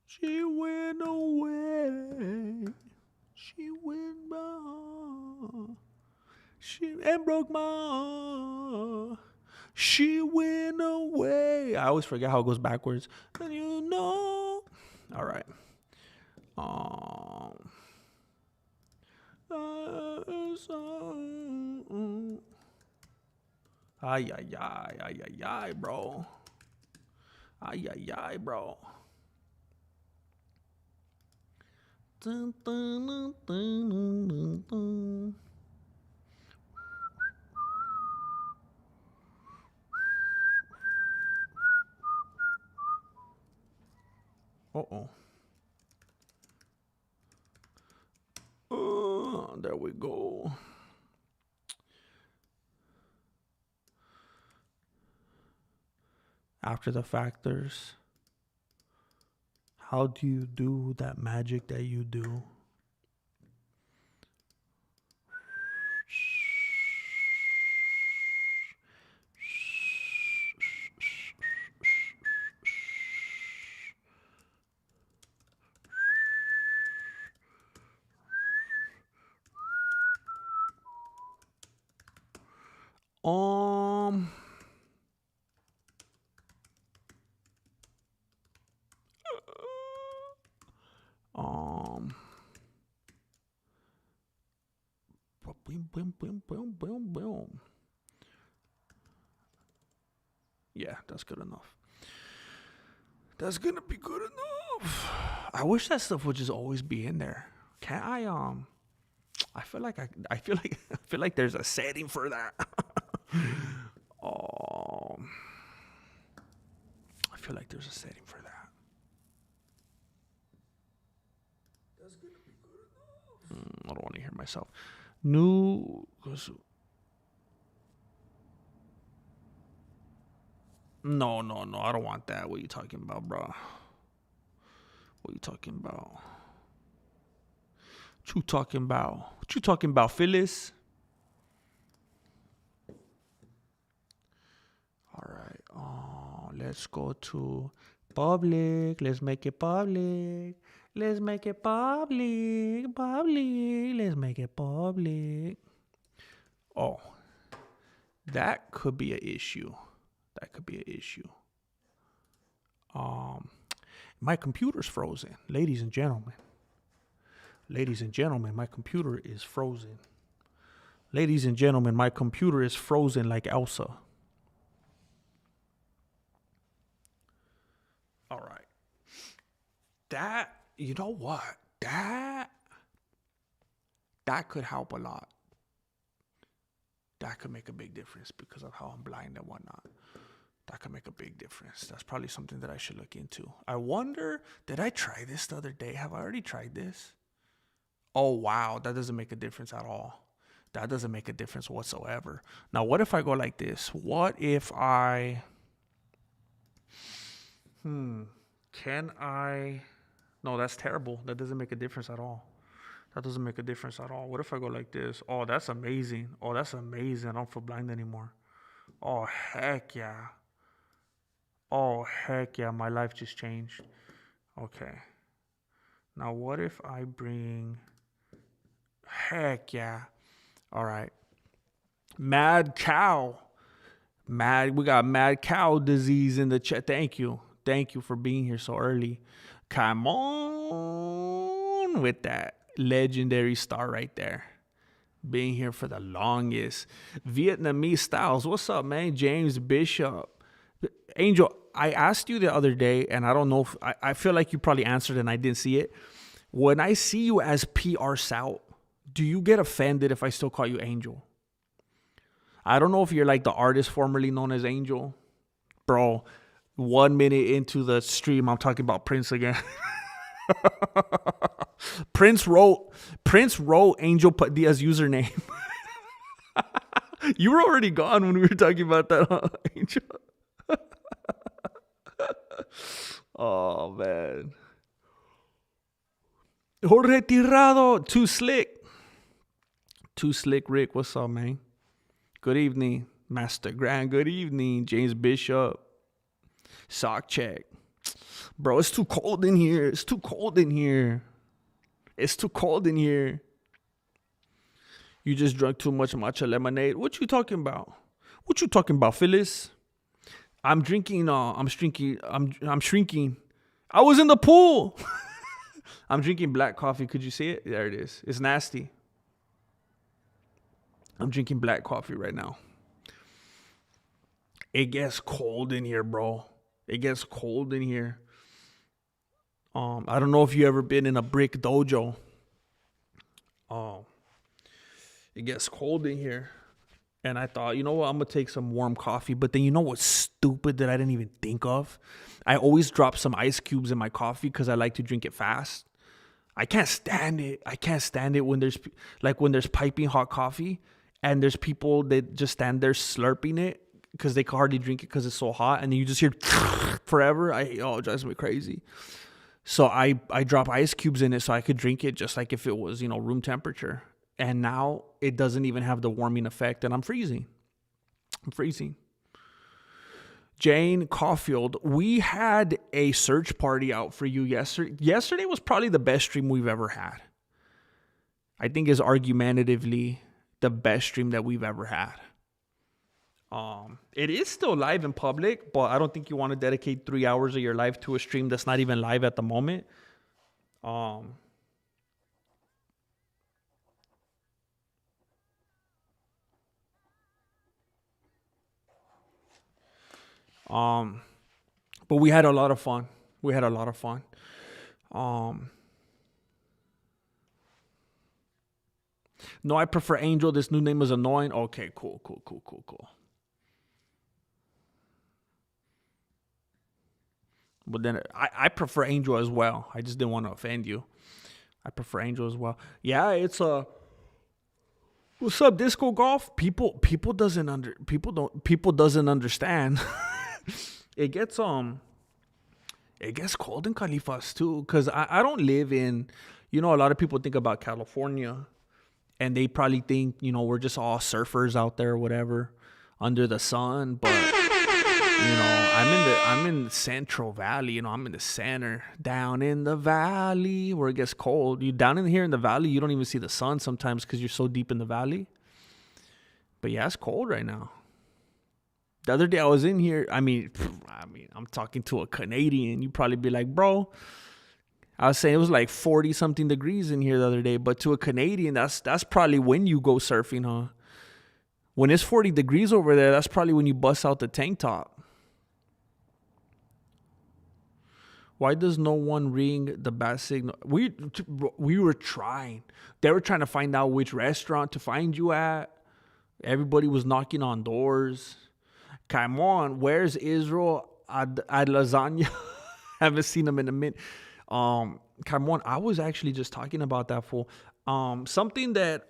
She went away. She went by. She and broke my heart. She went away. I always forget how it goes backwards. And you know. All right. Ay, ay, ay, ay, ay, ay, bro. Ay, ay, ay, bro. Dun, dun, dun, dun, dun, dun. Uh-oh. There we go. After the factors, how do you do that magic that you do? Um, um, boom, boom, boom, boom, boom, boom. Yeah, that's good enough. That's gonna be good enough. I wish that stuff would just always be in there. Can't I? I feel like I feel like I feel like there's a setting for that. I feel like there's a setting for that. That's gonna be good enough. I don't want to hear myself. New. No, no, no. I don't want that. What are you talking about, bro? What are you talking about? What you talking about? What you talking about, Phyllis? All right. Let's go to public. Let's make it public. Let's make it public. Public. Let's make it public. Oh, that could be an issue. That could be an issue. My computer's frozen, ladies and gentlemen. Ladies and gentlemen, my computer is frozen. Ladies and gentlemen, my computer is frozen like Elsa. All right. That, you know what? That could help a lot. That could make a big difference because of how I'm blind and whatnot. That could make a big difference. That's probably something that I should look into. I wonder, did I try this the other day? Have I already tried this? Oh, wow. That doesn't make a difference at all. That doesn't make a difference whatsoever. Now, what if I go like this? What if I... Can I... No, that's terrible. That doesn't make a difference at all. That doesn't make a difference at all. What if I go like this? Oh, that's amazing. Oh, that's amazing. I don't feel blind anymore. Oh, heck yeah. Oh, heck yeah. My life just changed. Okay. Now, what if I bring... Heck yeah. All right. Mad cow. We got mad cow disease in the chat. Thank you. Thank you for being here so early. Come on with that legendary star right there. Being here for the longest. Vietnamese Styles. What's up, man? James Bishop. Angel, I asked you the other day, and I don't know if I feel like you probably answered and I didn't see it. When I see you as PR South, do you get offended if I still call you Angel? I don't know if you're like the artist formerly known as Angel. Bro, 1 minute into the stream, I'm talking about Prince again. Prince wrote Angel Diaz username. You were already gone when we were talking about that, huh, Angel? Oh, man. Jorge Tirado, Too Slick. Too Slick Rick, what's up, man? Good evening, Master Grand. Good evening, James Bishop. Sock check. Bro, it's too cold in here. It's too cold in here. It's too cold in here. You just drank too much matcha lemonade. What you talking about? What you talking about, Phyllis? I'm drinking. I'm shrinking. I'm shrinking. I was in the pool. I'm drinking black coffee. Could you see it? There it is. It's nasty. I'm drinking black coffee right now. It gets cold in here, bro. It gets cold in here. I don't know if you ever been in a brick dojo. It gets cold in here. And I thought, you know what? I'm going to take some warm coffee. But then you know what's stupid that I didn't even think of? I always drop some ice cubes in my coffee because I like to drink it fast. I can't stand it. I can't stand it when there's piping hot coffee and there's people that just stand there slurping it because they can hardly drink it because it's so hot. And then you just hear forever. It drives me crazy. So I drop ice cubes in it so I could drink it just like if it was, room temperature. And now it doesn't even have the warming effect, and I'm freezing. Jane Caulfield, we had a search party out for you yesterday. Yesterday was probably the best stream we've ever had. I think is argumentatively the best stream that we've ever had. It is still live in public, but I don't think you want to dedicate 3 hours of your life to a stream that's not even live at the moment. But we had a lot of fun. No, I prefer Angel. This new name is annoying. Okay, cool. But then I prefer Angel as well. I just didn't want to offend you. I prefer Angel as well. Yeah, it's what's up, Disco Golf? People doesn't understand. It gets cold in Califas too, because I don't live in, a lot of people think about California and they probably think, we're just all surfers out there or whatever under the sun. But, I'm in the Central Valley, I'm in the center, down in the valley where it gets cold. You down in here in the valley, you don't even see the sun sometimes because you're so deep in the valley. But yeah, it's cold right now. The other day I was in here. I mean, I'm talking to a Canadian. You'd probably be like, bro, I was saying it was like 40 something degrees in here the other day. But to a Canadian, that's probably when you go surfing, huh? When it's 40 degrees over there, that's probably when you bust out the tank top. Why does no one ring the bat signal? We were trying. They were trying to find out which restaurant to find you at. Everybody was knocking on doors. Come on, where's Israel at lasagna? Haven't seen him in a minute. Come on, I was actually just talking about that fool. Something that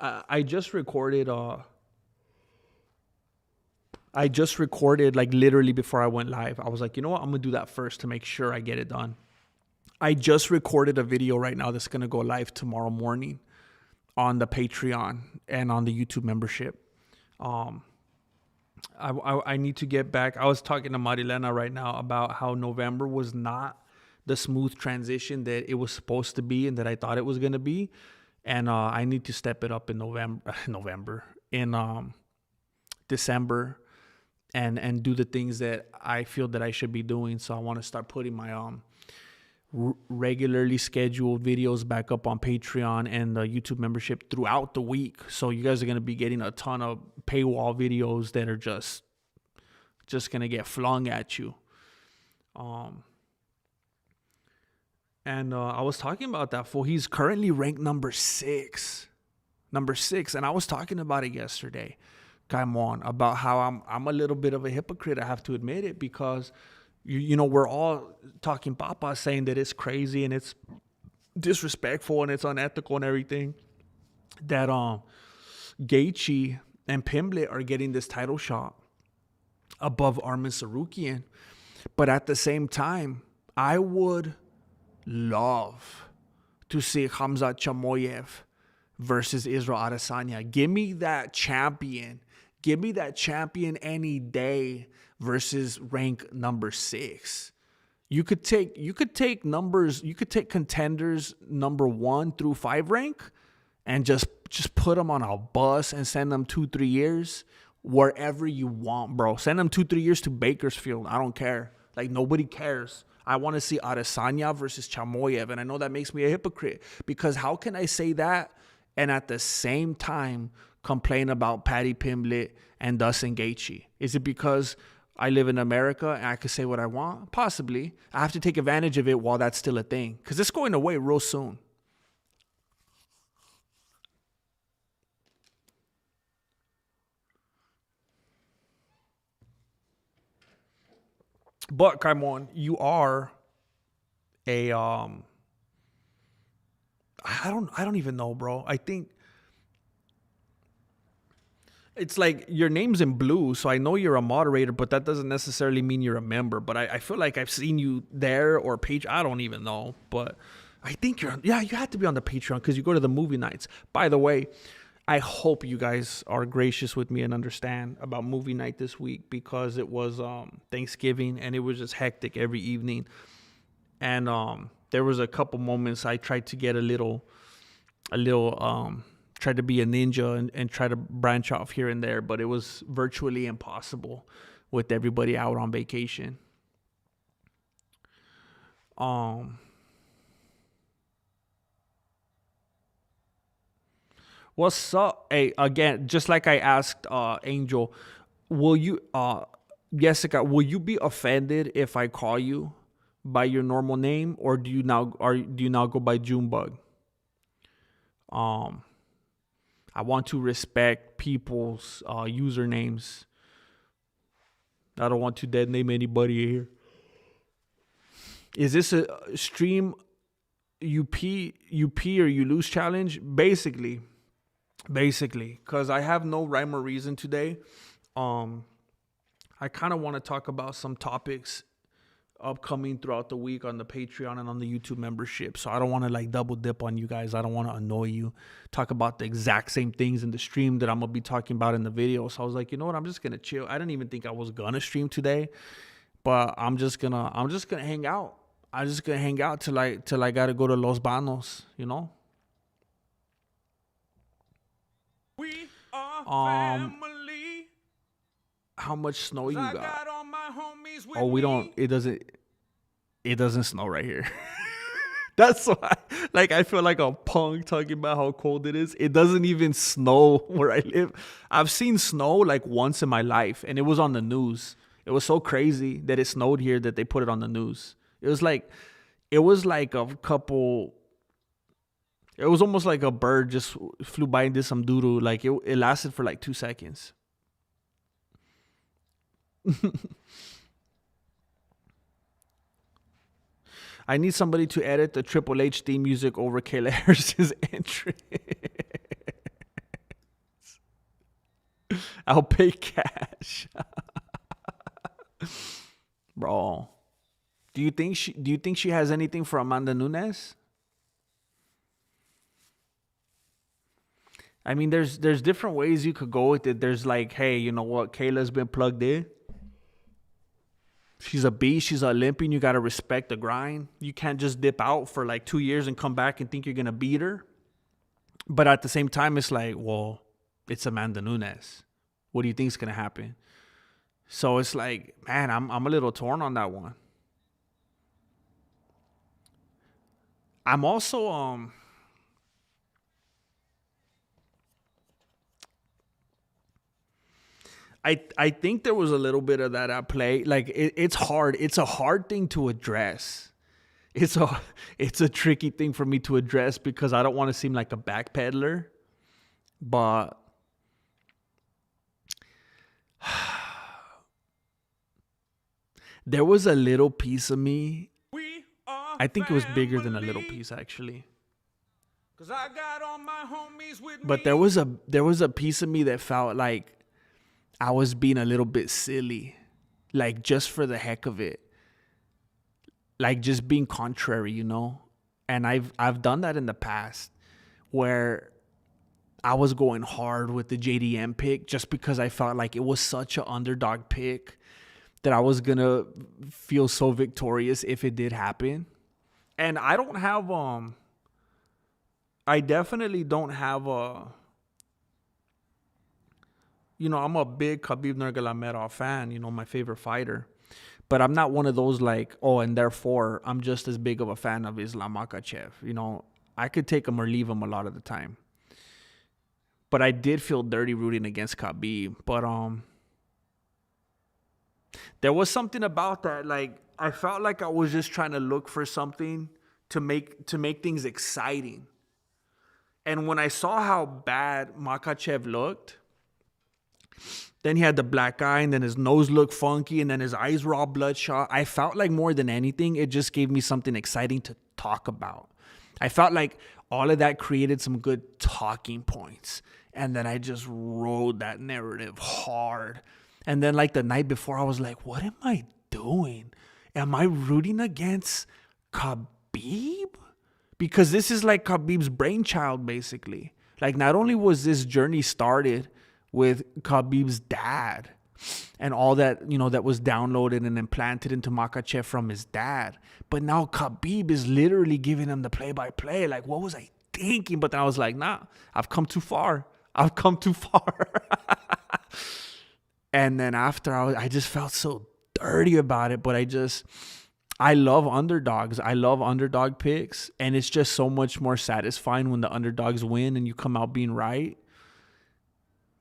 I just recorded. I just recorded like literally before I went live. I was like, you know what? I'm gonna do that first to make sure I get it done. I just recorded a video right now that's gonna go live tomorrow morning on the Patreon and on the YouTube membership. I need to get back. I was talking to Marilena right now about how November was not the smooth transition that it was supposed to be and that I thought it was going to be. And I need to step it up in December and do the things that I feel that I should be doing. So I want to start putting my regularly scheduled videos back up on Patreon and the YouTube membership throughout the week. So you guys are going to be getting a ton of paywall videos that are just going to get flung at you. And I was talking about that fool. He's currently ranked number 6. And I was talking about it yesterday. Come on, about how I'm a little bit of a hypocrite. I have to admit it, because we're all talking papa, saying that it's crazy and it's disrespectful and it's unethical and everything, that Gaethje and Pimblett are getting this title shot above Arman Tsarukyan. But at the same time, I would love to see Khamzat Chimaev versus Israel Adesanya. Give me that champion. Give me that champion any day versus rank number 6. You could take contenders number 1 through 5 rank and just put them on a bus and send them 2-3 years wherever you want, bro. Send them 2-3 years to Bakersfield. I don't care. Like, nobody cares. I want to see Adesanya versus Chamoyev, and I know that makes me a hypocrite, because how can I say that and at the same time complain about Paddy Pimblett and Dustin Gaethje? Is it because I live in America and I can say what I want? Possibly. I have to take advantage of it while that's still a thing, because it's going away real soon. But Kaimon, you are a I don't even know, bro. I think it's like your name's in blue, so I know you're a moderator, but that doesn't necessarily mean you're a member. But I feel like I've seen you there or page. I don't even know, but I think you're. Yeah, you have to be on the Patreon because you go to the movie nights. By the way, I hope you guys are gracious with me and understand about movie night this week, because it was Thanksgiving and it was just hectic every evening. And there was a couple moments I tried to get a little tried to be a ninja and try to branch off here and there, but it was virtually impossible with everybody out on vacation. What's up? Hey, again, just like I asked Angel, will you Jessica, will you be offended if I call you by your normal name, or do you now go by Junebug? I want to respect people's usernames. I don't want to dead name anybody here. Is this a stream UP or you lose challenge? Basically, because I have no rhyme or reason today. I kind of want to talk about some topics upcoming throughout the week on the Patreon and on the YouTube membership. So I don't want to like double dip on you guys. I don't want to annoy you. Talk about the exact same things in the stream that I'm going to be talking about in the video. So I was like, you know what? I'm just going to chill. I didn't even think I was going to stream today, but I'm just going to hang out. I'm just going to hang out till I got to go to Los Banos, you know? We are family. How much snow you got? I got all my homies with Oh, we me. don't. It doesn't snow right here. That's why, like, I feel like a punk talking about how cold it is. It doesn't even snow where I live. I've seen snow like once in my life, and it was on the news. It was so crazy that it snowed here that they put it on the news. It was like a couple. It was almost like a bird just flew by and did some doo-doo. Like it lasted for like 2 seconds. I need somebody to edit the Triple H theme music over Kayla Harris's entrance. I'll pay cash. Bro, do you think she has anything for Amanda Nunes? I mean, there's different ways you could go with it. There's like, hey, you know what? Kayla's been plugged in. She's a beast. She's an Olympian. You got to respect the grind. You can't just dip out for like 2 years and come back and think you're going to beat her. But at the same time, it's like, well, it's Amanda Nunes. What do you think is going to happen? So it's like, man, I'm a little torn on that one. I'm also I think there was a little bit of that at play. Like it's hard. It's a hard thing to address. It's a tricky thing for me to address because I don't want to seem like a backpedaler. But there was a little piece of me. I think it was bigger than a little piece actually. Cause I got all my homies with But me. there was a piece of me that felt like I was being a little bit silly, like just for the heck of it, like just being contrary, you know. And I've done that in the past, where I was going hard with the JDM pick just because I felt like it was such an underdog pick that I was going to feel so victorious if it did happen. And I don't have, I definitely don't have I'm a big Khabib Nurmagomedov fan, my favorite fighter. But I'm not one of those like, oh, and therefore I'm just as big of a fan of Islam Makhachev. I could take him or leave him a lot of the time. But I did feel dirty rooting against Khabib. But there was something about that. Like, I felt like I was just trying to look for something to make things exciting. And when I saw how bad Makhachev looked, then he had the black eye, and then his nose looked funky, and then his eyes were all bloodshot. I felt like more than anything, it just gave me something exciting to talk about. I felt like all of that created some good talking points. And then I just rode that narrative hard. And then like the night before, I was like, what am I doing? Am I rooting against Khabib? Because this is like Khabib's brainchild, basically. Like, not only was this journey started with Khabib's dad and all that, that was downloaded and implanted into Makhachev from his dad, but now Khabib is literally giving him the play-by-play. Like, what was I thinking? But then I was like, nah, I've come too far. And then after, I just felt so dirty about it. But I love underdogs. I love underdog picks. And it's just so much more satisfying when the underdogs win and you come out being right.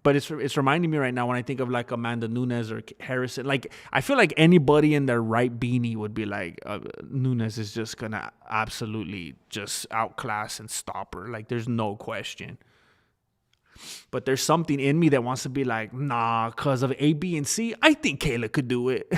But it's reminding me right now when I think of like Amanda Nunes or Harrison. Like, I feel like anybody in their right beanie would be like, Nunes is just going to absolutely just outclass and stop her. Like, there's no question. But there's something in me that wants to be like, nah, because of A, B, and C, I think Kayla could do it.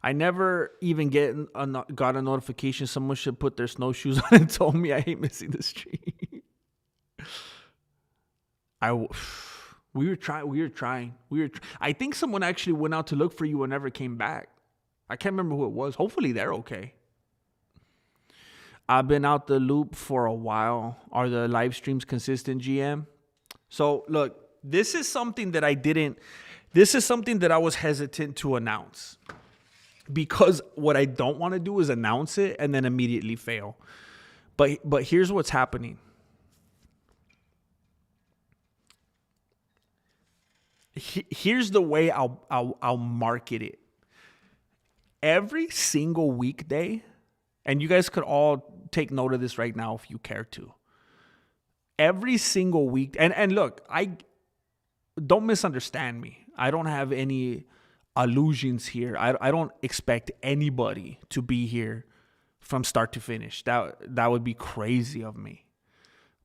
I never even got a notification someone should put their snowshoes on and told me I hate missing the street. We were trying. I think someone actually went out to look for you and never came back. I can't remember who it was. Hopefully they're okay. I've been out the loop for a while. Are the live streams consistent, GM? So look, this is something that I was hesitant to announce. Because what I don't want to do is announce it and then immediately fail. But here's what's happening. Here's the way I'll market it. Every single weekday, and you guys could all take note of this right now if you care to. Every single week, and look, I don't misunderstand me. I don't have any illusions here. I don't expect anybody to be here from start to finish. That would be crazy of me.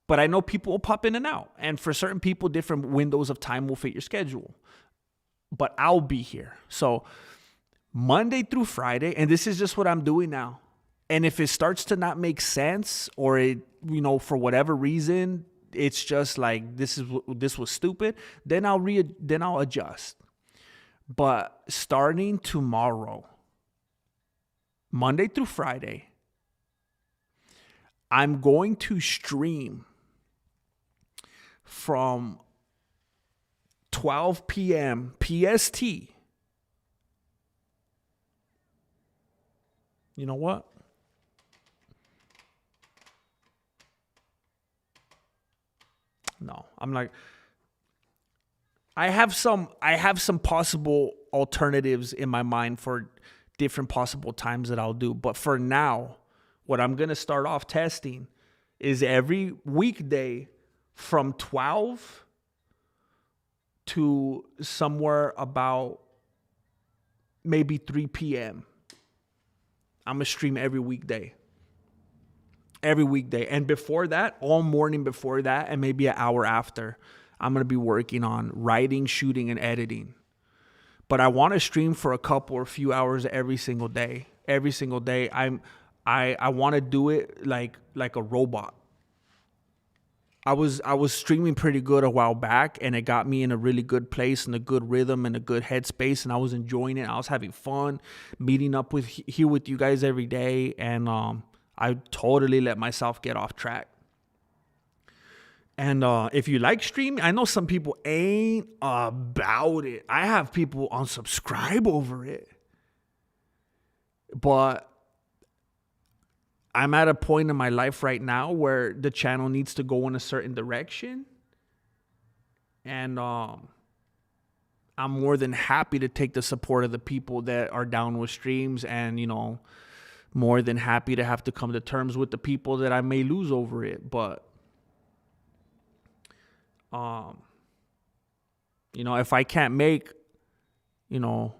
But I know people will pop in and out. And for certain people, different windows of time will fit your schedule. But I'll be here. So Monday through Friday, and this is just what I'm doing now. And if it starts to not make sense, or it, for whatever reason, it's just like this was stupid, then I'll adjust. But starting tomorrow, Monday through Friday, I'm going to stream from 12 p.m. PST. You know what? No, I'm like, I have some possible alternatives in my mind for different possible times that I'll do. But for now, what I'm going to start off testing is every weekday from 12 to somewhere about maybe 3 p.m. I'm going to stream every weekday. Every weekday. And before that, all morning before that, and maybe an hour after, I'm going to be working on writing, shooting, and editing. But I want to stream for a couple or few hours every single day. Every single day. I want to do it like a robot. I was streaming pretty good a while back, and it got me in a really good place and a good rhythm and a good headspace, and I was enjoying it. I was having fun meeting up here with you guys every day, and I totally let myself get off track. And if you like streaming, I know some people ain't about it. I have people unsubscribe over it, but I'm at a point in my life right now where the channel needs to go in a certain direction. And I'm more than happy to take the support of the people that are down with streams, and, more than happy to have to come to terms with the people that I may lose over it. But, if I can't make,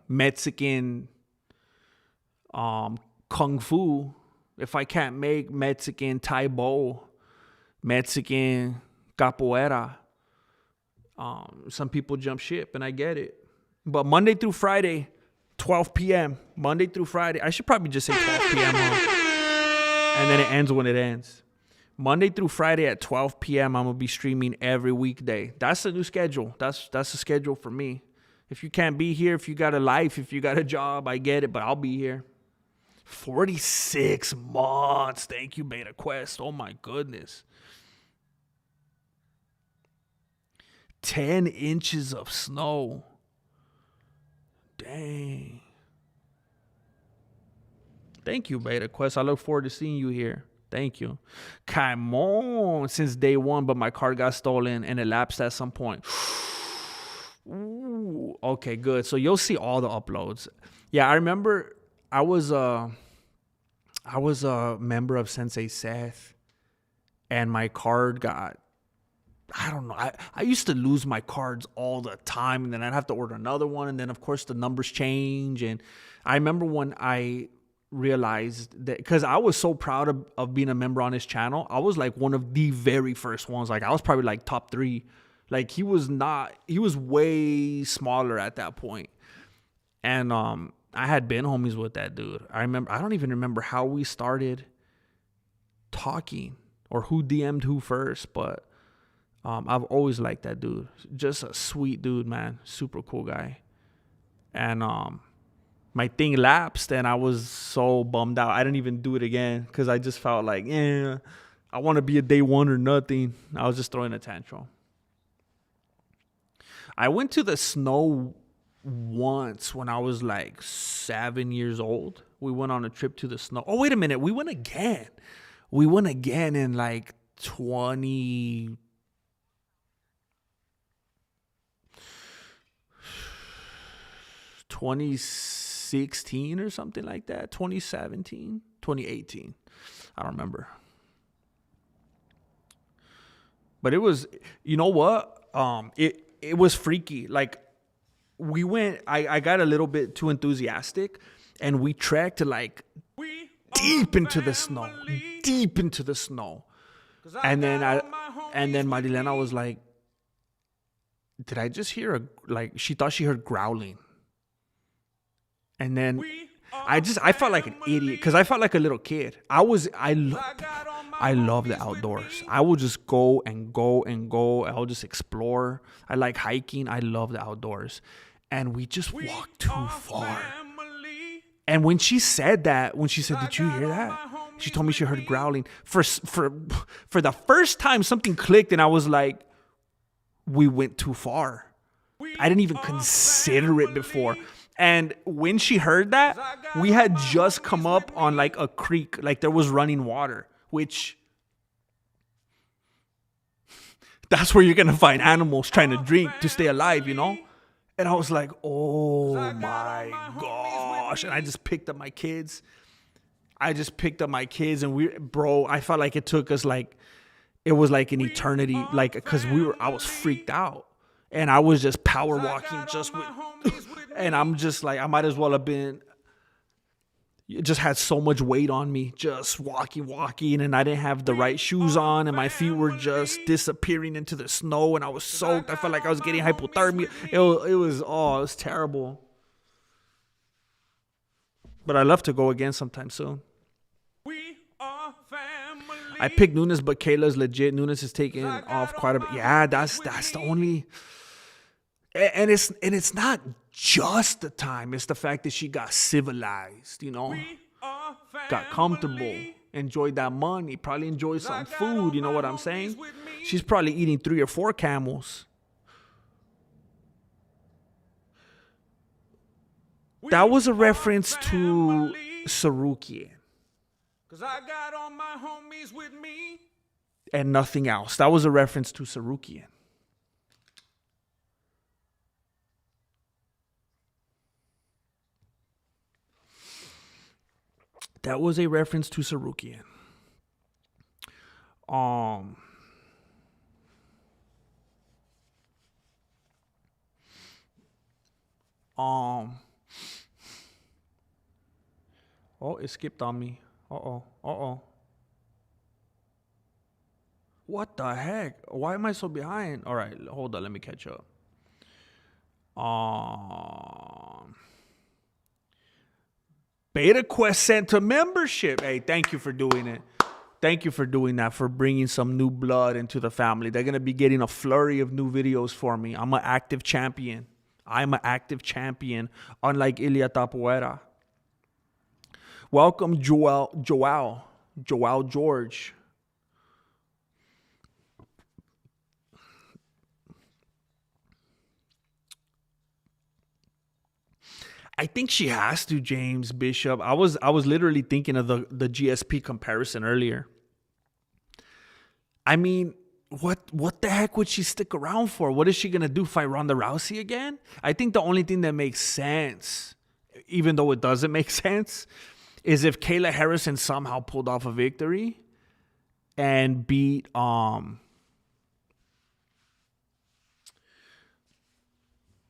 Mexican kung fu, if I can't make Mexican Taibo, Mexican capoeira, some people jump ship, and I get it. But Monday through Friday, 12 p.m. Monday through Friday. I should probably just say 12 p.m. And then it ends when it ends. Monday through Friday at 12 p.m. I'm going to be streaming every weekday. That's the new schedule. That's the schedule for me. If you can't be here, if you got a life, if you got a job, I get it, but I'll be here. 46 months. Thank you, Beta Quest. Oh my goodness. 10 inches of snow. Dang. Thank you, Beta Quest. I look forward to seeing you here. Thank you. Come on. Since day one, but my card got stolen and it lapsed at some point. Ooh, okay, good. So you'll see all the uploads. Yeah, I remember I was a member of Sensei Seth, and my card got, I don't know. I used to lose my cards all the time, and then I'd have to order another one, and then of course the numbers change. And I remember when I realized that, because I was so proud of being a member on his channel. I was like one of the very first ones. Like I was probably like top 3. Like he was way smaller at that point. And I had been homies with that dude. I don't even remember how we started talking or who DM'd who first, but I've always liked that dude. Just a sweet dude, man. Super cool guy. And my thing lapsed, and I was so bummed out. I didn't even do it again because I just felt like, I want to be a day one or nothing. I was just throwing a tantrum. I went to the snow once when I was like 7 years old. We went on a trip to the snow. Oh, wait a minute. We went again. In like 2016 or something like that. 2017, 2018. I don't remember. But it was, you know what? It was freaky. Like we went, I got a little bit too enthusiastic, and we trekked like deep into the snow. And then Marilena was like, did I just hear she thought she heard growling. And then I felt like an idiot because I felt like a little kid. I love the outdoors. I will just go and go and go. I'll just explore. I like hiking. I love the outdoors. And we just walked too far. And when she said, did you hear that? She told me she heard growling. For the first time, something clicked, and I was like, we went too far. I didn't even consider it before. And when she heard that, we had just come up on like a creek, like there was running water, which that's where you're going to find animals trying to drink to stay alive, And I was like, oh my gosh. And I just picked up my kids. And I felt like it took us it was like an eternity, because I was freaked out. And I was just power walking and I'm just like, I might as well have been, just had so much weight on me, just walking, and I didn't have the right shoes on, and my feet were just disappearing into the snow, and I was soaked. I felt like I was getting hypothermia. It was terrible. But I'd love to go again sometime soon. I picked Nunes, but Kayla's legit. Nunes is taking off quite a bit. Yeah, that's the only. And it's not just the time. It's the fact that she got civilized, got comfortable, enjoyed that money, probably enjoyed some food. You know what I'm saying? She's probably eating 3 or 4 camels. That was a reference to Sarukian. Cause I got all my homies with me. And nothing else. That was a reference to Sarukian. That was a reference to Sarukian. Oh, it skipped on me. Uh-oh. What the heck? Why am I so behind? All right, hold on. Let me catch up. Beta Quest sent to membership. Hey, thank you for doing it. Thank you for doing that, for bringing some new blood into the family. They're going to be getting a flurry of new videos for me. I'm an active champion. Unlike Ilya Tapuera. Welcome, Joao George. I think she has to, James Bishop. I was literally thinking of the GSP comparison earlier. I mean, what the heck would she stick around for? What is she gonna do? Fight Ronda Rousey again? I think the only thing that makes sense, even though it doesn't make sense, is if Kayla Harrison somehow pulled off a victory and beat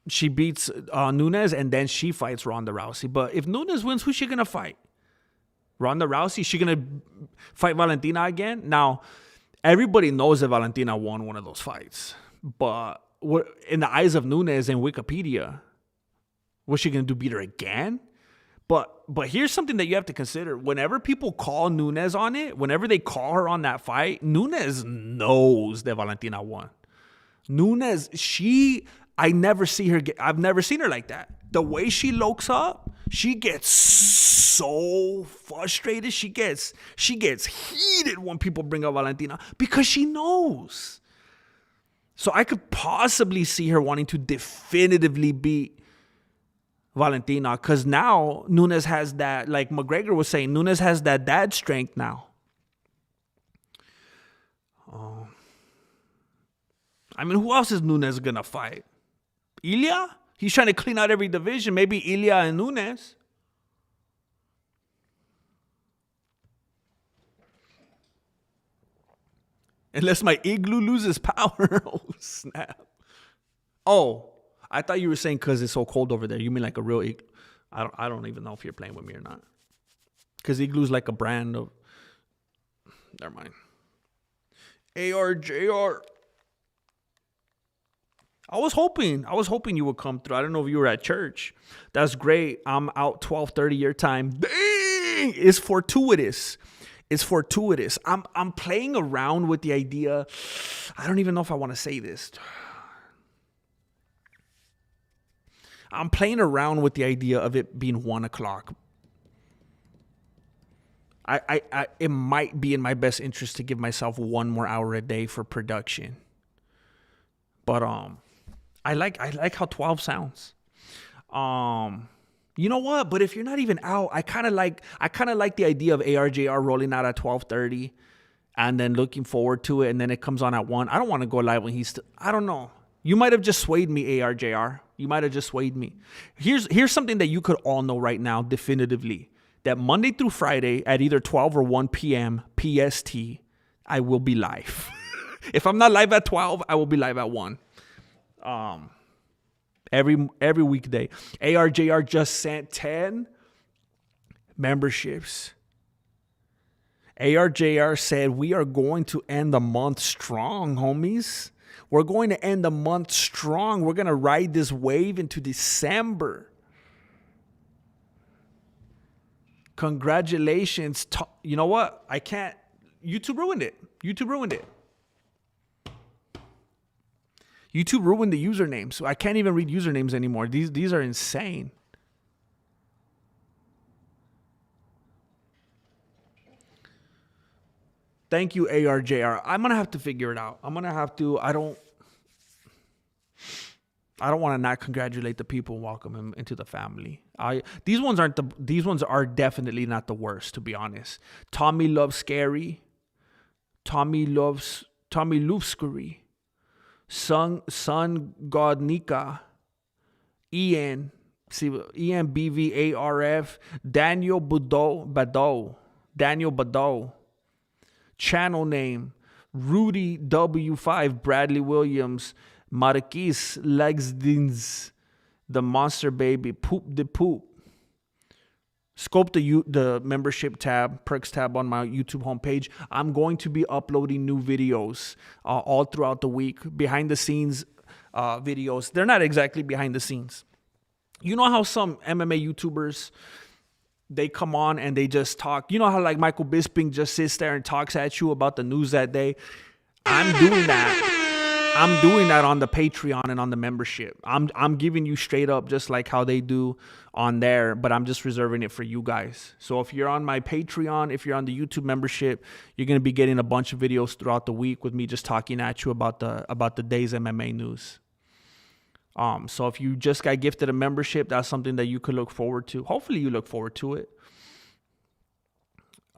she beats Nunes, and then she fights Ronda Rousey. But if Nunes wins, who's she gonna fight? Ronda Rousey? Is she gonna fight Valentina again? Now, everybody knows that Valentina won one of those fights. But in the eyes of Nunes and Wikipedia, what's she gonna do? Beat her again? But here's something that you have to consider. Whenever people call Nunes on it, whenever they call her on that fight, Nunes knows that Valentina won. Nunes, I've never seen her like that. The way she looks up, she gets so frustrated. She gets heated when people bring up Valentina because she knows. So I could possibly see her wanting to definitively beat Valentina, because now Nunes has that, like McGregor was saying, Nunes has that dad strength now. I mean, who else is Nunes going to fight? Ilya? He's trying to clean out every division. Maybe Ilya and Nunes. Unless my igloo loses power. Oh, snap. Oh, I thought you were saying because it's so cold over there. You mean like a real igloo? I don't even know if you're playing with me or not. Because igloo's like a brand of... Never mind. ARJR. I was hoping you would come through. I don't know if you were at church. That's great. I'm out 12:30 your time. Dang! It's fortuitous. I'm playing around with the idea. I don't even know if I want to say this. I'm playing around with the idea of it being 1 o'clock. It might be in my best interest to give myself 1 more hour a day for production. But I like how 12 sounds. You know what? But if you're not even out, I kind of like the idea of ARJR rolling out at 12:30 and then looking forward to it, and then it comes on at 1. I don't want to go live when he's I don't know. You might have just swayed me, ARJR. You might have just swayed me. Here's something that you could all know right now definitively. That Monday through Friday at either 12 or 1 p.m. PST, I will be live. If I'm not live at 12, I will be live at 1. Every weekday. ARJR just sent 10 memberships. ARJR said, we are going to end the month strong, homies. We're going to end the month strong. We're going to ride this wave into December. Congratulations. You know what? I can't. YouTube ruined it. YouTube ruined it. YouTube ruined the usernames. So I can't even read usernames anymore. These are insane. Thank you, ARJR. I'm gonna have to figure it out. I'm gonna have to. I don't want to not congratulate the people and welcome them into the family. These ones are definitely not the worst, to be honest. Tommy loves scary. Tommy loves Scary. Sun Godnika. Ian BVARF. Daniel Badeau. Channel name Rudy W5. Bradley Williams. Marquis Legsdins, the Monster Baby, Poop de Poop. Scope the membership tab, perks tab on my YouTube homepage. I'm going to be uploading new videos all throughout the week. Behind the scenes videos. They're not exactly behind the scenes. You know how some MMA YouTubers, they come on and they just talk. You know how like Michael Bisping just sits there and talks at you about the news that day? I'm doing that. I'm doing that on the Patreon and on the membership. I'm giving you straight up just like how they do on there, but I'm just reserving it for you guys. So if you're on my Patreon, if you're on the YouTube membership, you're going to be getting a bunch of videos throughout the week with me just talking at you about the day's MMA news. So if you just got gifted a membership, that's something that you could look forward to. Hopefully you look forward to it.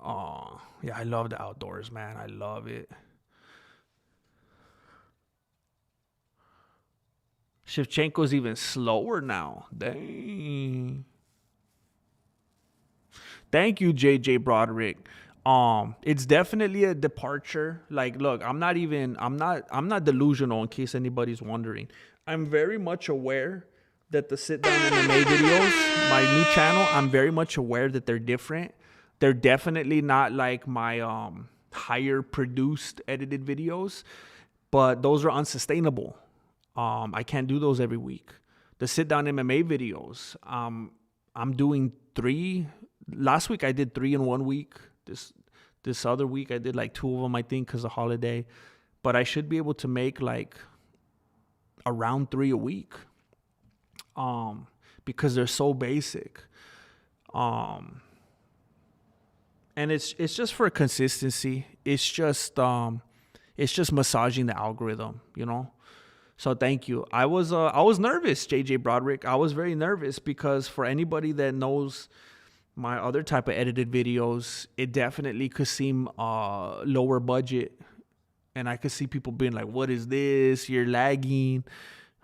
Yeah, I love the outdoors, man. I love it. Shevchenko's even slower now. Dang. Thank you, JJ Broderick. It's definitely a departure. Like, look, I'm not delusional in case anybody's wondering. I'm very much aware that the sit down MMA videos, my new channel, I'm very much aware that they're different. They're definitely not like my higher produced edited videos, but those are unsustainable. I can't do those every week. The sit down MMA videos, I'm doing 3. Last week I did 3 in 1 week. This other week I did like 2 of them, I think, because of holiday. But I should be able to make like around 3 a week. Because they're so basic. And it's just for consistency. It's just massaging the algorithm, you know. So thank you. I was nervous, JJ Broderick. I was very nervous because for anybody that knows my other type of edited videos, it definitely could seem lower budget, and I could see people being like, "What is this? You're lagging."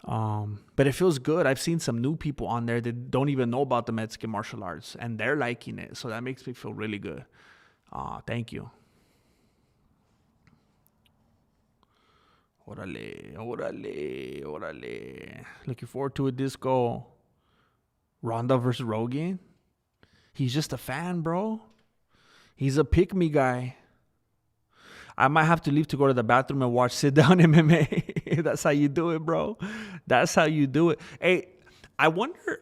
But it feels good. I've seen some new people on there that don't even know about the Mexican martial arts, and they're liking it. So that makes me feel really good. Thank you. Orale. Looking forward to it, Disco. Ronda versus Rogan. He's just a fan, bro. He's a pick-me guy. I might have to leave to go to the bathroom and watch sit-down MMA. That's how you do it, bro. That's how you do it. Hey, I wonder...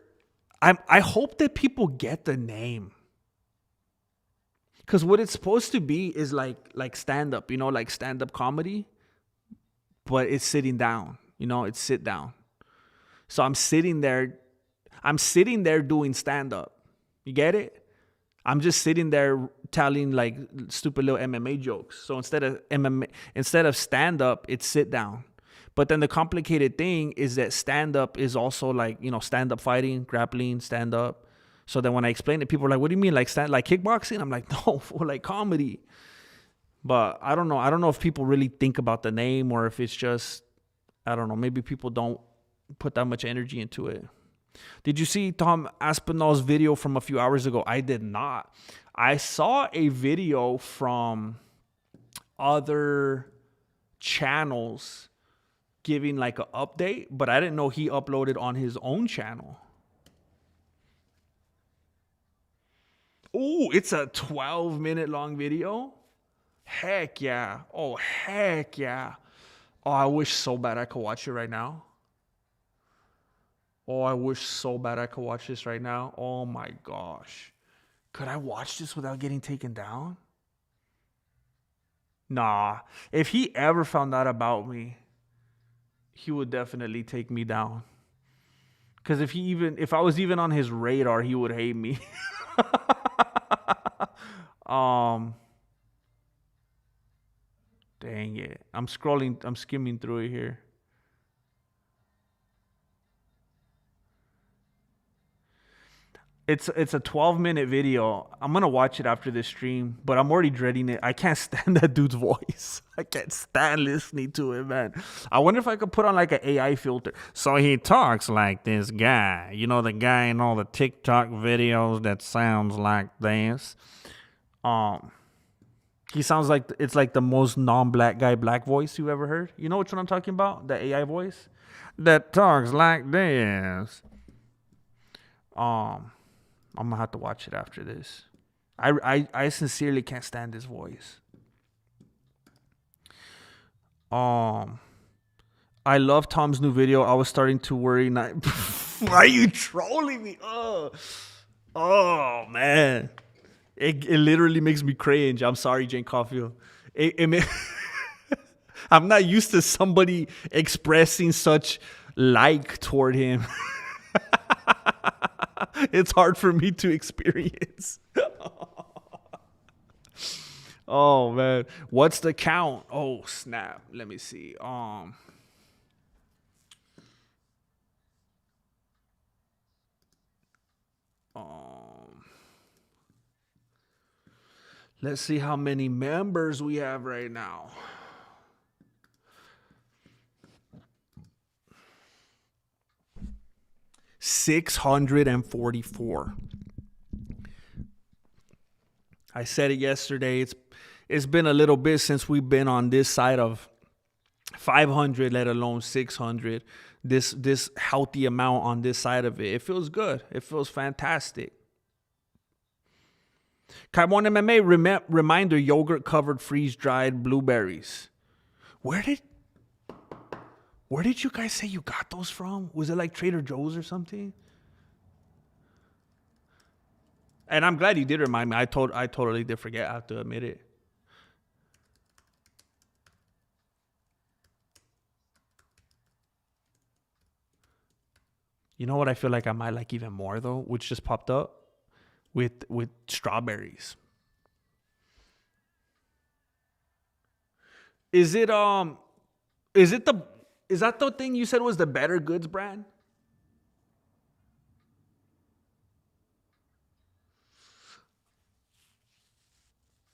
I hope that people get the name. Because what it's supposed to be is like stand-up, you know, like stand-up comedy. But it's sitting down, you know, it's sit down. So I'm sitting there doing stand-up. You get it? I'm just sitting there telling like stupid little MMA jokes. So instead of stand-up, it's sit down. But then the complicated thing is that stand-up is also like, you know, stand-up fighting, grappling, stand-up. So then when I explain it, people are like, what do you mean? Like kickboxing? I'm like, no, like comedy. But I don't know. I don't know if people really think about the name or if it's just, I don't know. Maybe people don't put that much energy into it. Did you see Tom Aspinall's video from a few hours ago? I did not. I saw a video from other channels giving like an update, but I didn't know he uploaded on his own channel. Oh, it's a 12-minute long video? Heck yeah. Oh, heck yeah. Oh, I wish so bad I could watch it right now. Oh, I wish so bad I could watch this right now. Oh my gosh. Could I watch this without getting taken down? Nah. If he ever found out about me, he would definitely take me down. Because if I was even on his radar, he would hate me. um, Dang it. I'm skimming through it here. It's a 12-minute video. I'm gonna watch it after this stream, but I'm already dreading it. I can't stand that dude's voice. I can't stand listening to it, man. I wonder if I could put on like an AI filter. So he talks like this guy. You know, the guy in all the TikTok videos that sounds like this. He sounds like it's like the most non-black guy black voice you ever heard. You know which one I'm talking about? The AI voice that talks like this. I'm gonna have to watch it after this. I sincerely can't stand his voice. I love Tom's new video. I was starting to worry. Why are you trolling me? Oh man, it literally makes me cringe. I'm sorry, Jane Caulfield. I'm not used to somebody expressing such like toward him. It's hard for me to experience. Oh man, what's the count? Oh snap! Let me see. Let's see how many members we have right now. 644. I said it yesterday. It's been a little bit since we've been on this side of 500, let alone 600. This healthy amount on this side of it. It feels good. It feels fantastic. Kaimon MMA reminder: yogurt covered freeze dried blueberries. Where did you guys say you got those from? Was it like Trader Joe's or something? And I'm glad you did remind me. I totally did forget. I have to admit it. You know what I feel like I might like even more though, which just popped up with strawberries. Is that the thing you said was the Better Goods brand?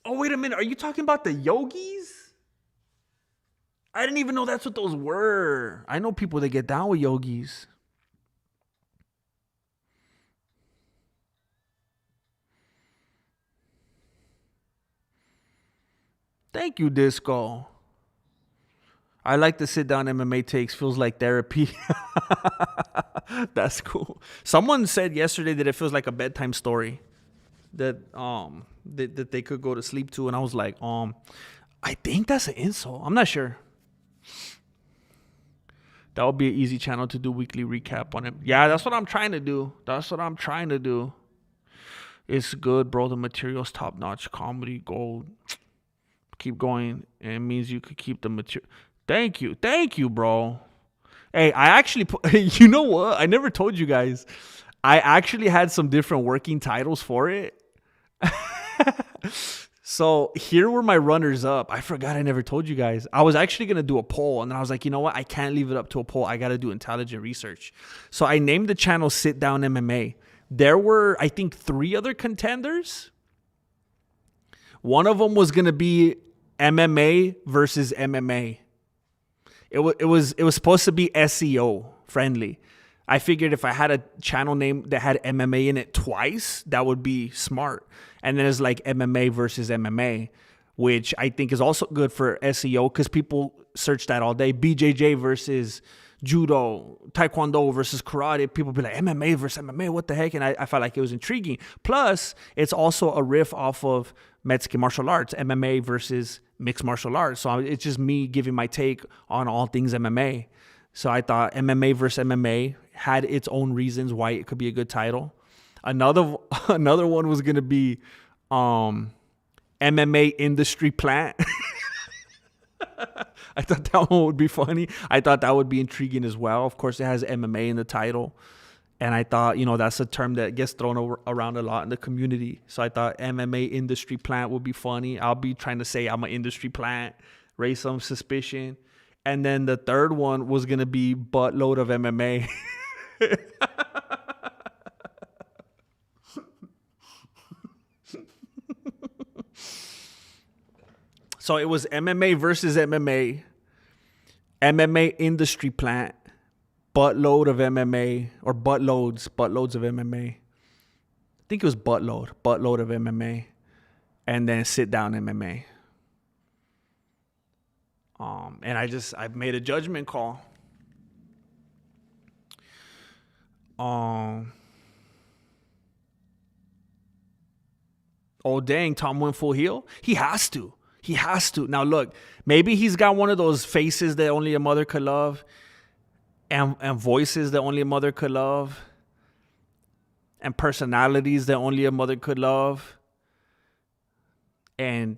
Oh, wait a minute. Are you talking about the Yogis? I didn't even know that's what those were. I know people that get down with Yogis. Thank you, Disco. I like the sit down MMA takes. Feels like therapy. That's cool. Someone said yesterday that it feels like a bedtime story that that they could go to sleep to, and I was like, I think that's an insult. I'm not sure. That would be an easy channel to do weekly recap on it. Yeah, that's what I'm trying to do. It's good, bro. The material's top notch. Comedy gold. Keep going. It means you could keep the material. Thank you, bro. Hey, I actually, you know what? I never told you guys. I actually had some different working titles for it. So here were my runners up. I forgot I never told you guys. I was actually going to do a poll, and then I was like, you know what? I can't leave it up to a poll. I got to do intelligent research. So I named the channel Sit Down MMA. There were, I think, 3 other contenders. One of them was going to be MMA versus MMA. It was supposed to be SEO friendly. I figured if I had a channel name that had MMA in it twice, that would be smart. And then it's like MMA versus MMA, which I think is also good for SEO because people search that all day. BJJ versus judo, taekwondo versus karate. People be like, MMA versus MMA, what the heck? And I felt like it was intriguing. Plus, it's also a riff off of Mexican martial arts, MMA versus mixed martial arts. So it's just me giving my take on all things MMA. So I thought MMA versus MMA had its own reasons why it could be a good title. Another one was going to be MMA industry plant. I thought that one would be funny. I thought that would be intriguing as well. Of course, it has MMA in the title. And I thought, that's a term that gets thrown around a lot in the community. So I thought MMA industry plant would be funny. I'll be trying to say I'm an industry plant, raise some suspicion. And then the third one was going to be buttload of MMA. So it was MMA versus MMA, MMA industry plant, buttload of MMA, or buttloads of MMA. I think it was buttload of MMA, and then sit down MMA. And I made a judgment call. Oh dang, Tom went full heel. He has to. Now look, maybe he's got one of those faces that only a mother could love, and voices that only a mother could love, and personalities that only a mother could love, and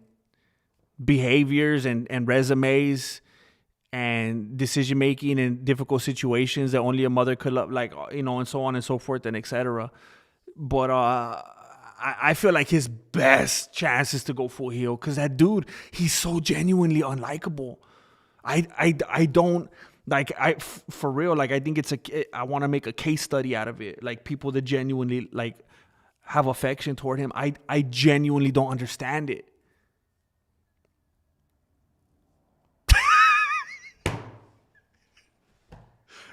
behaviors and resumes and decision making in difficult situations that only a mother could love, like, and so on and so forth and etc. But I feel like his best chance is to go full heel, because that dude, he's so genuinely unlikable. I don't like, for real, like, I think I want to make a case study out of it. Like, people that genuinely like have affection toward him. I genuinely don't understand it.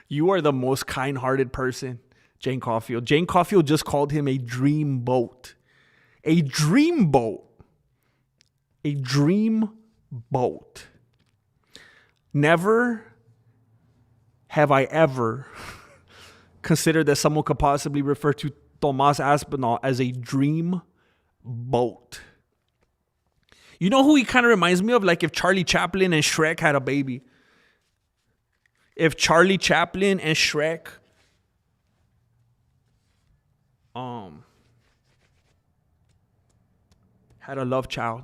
You are the most kind-hearted person, Jane Caulfield. Jane Caulfield just called him a dream boat. A dream boat. A dream boat. Never have I ever considered that someone could possibly refer to Tomas Aspinall as a dream boat. You know who he kind of reminds me of? Like if Charlie Chaplin and Shrek had a baby. If Charlie Chaplin and Shrek had a love child.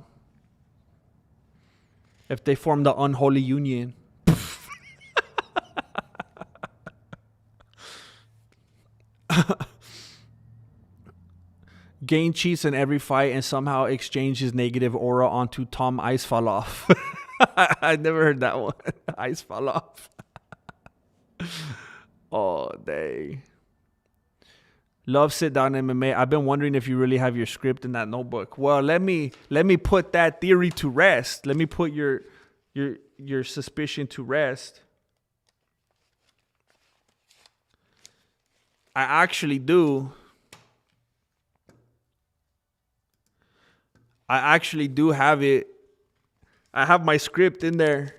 If they formed the unholy union. Gain cheats in every fight and somehow exchange his negative aura onto Tom Ice Fall Off. I never heard that one. Ice Fall Off. Oh, dang. Love sit down MMA. I've been wondering if you really have your script in that notebook. Well, let me put that theory to rest. Let me put your suspicion to rest. I actually do. I actually do have it. I have my script in there.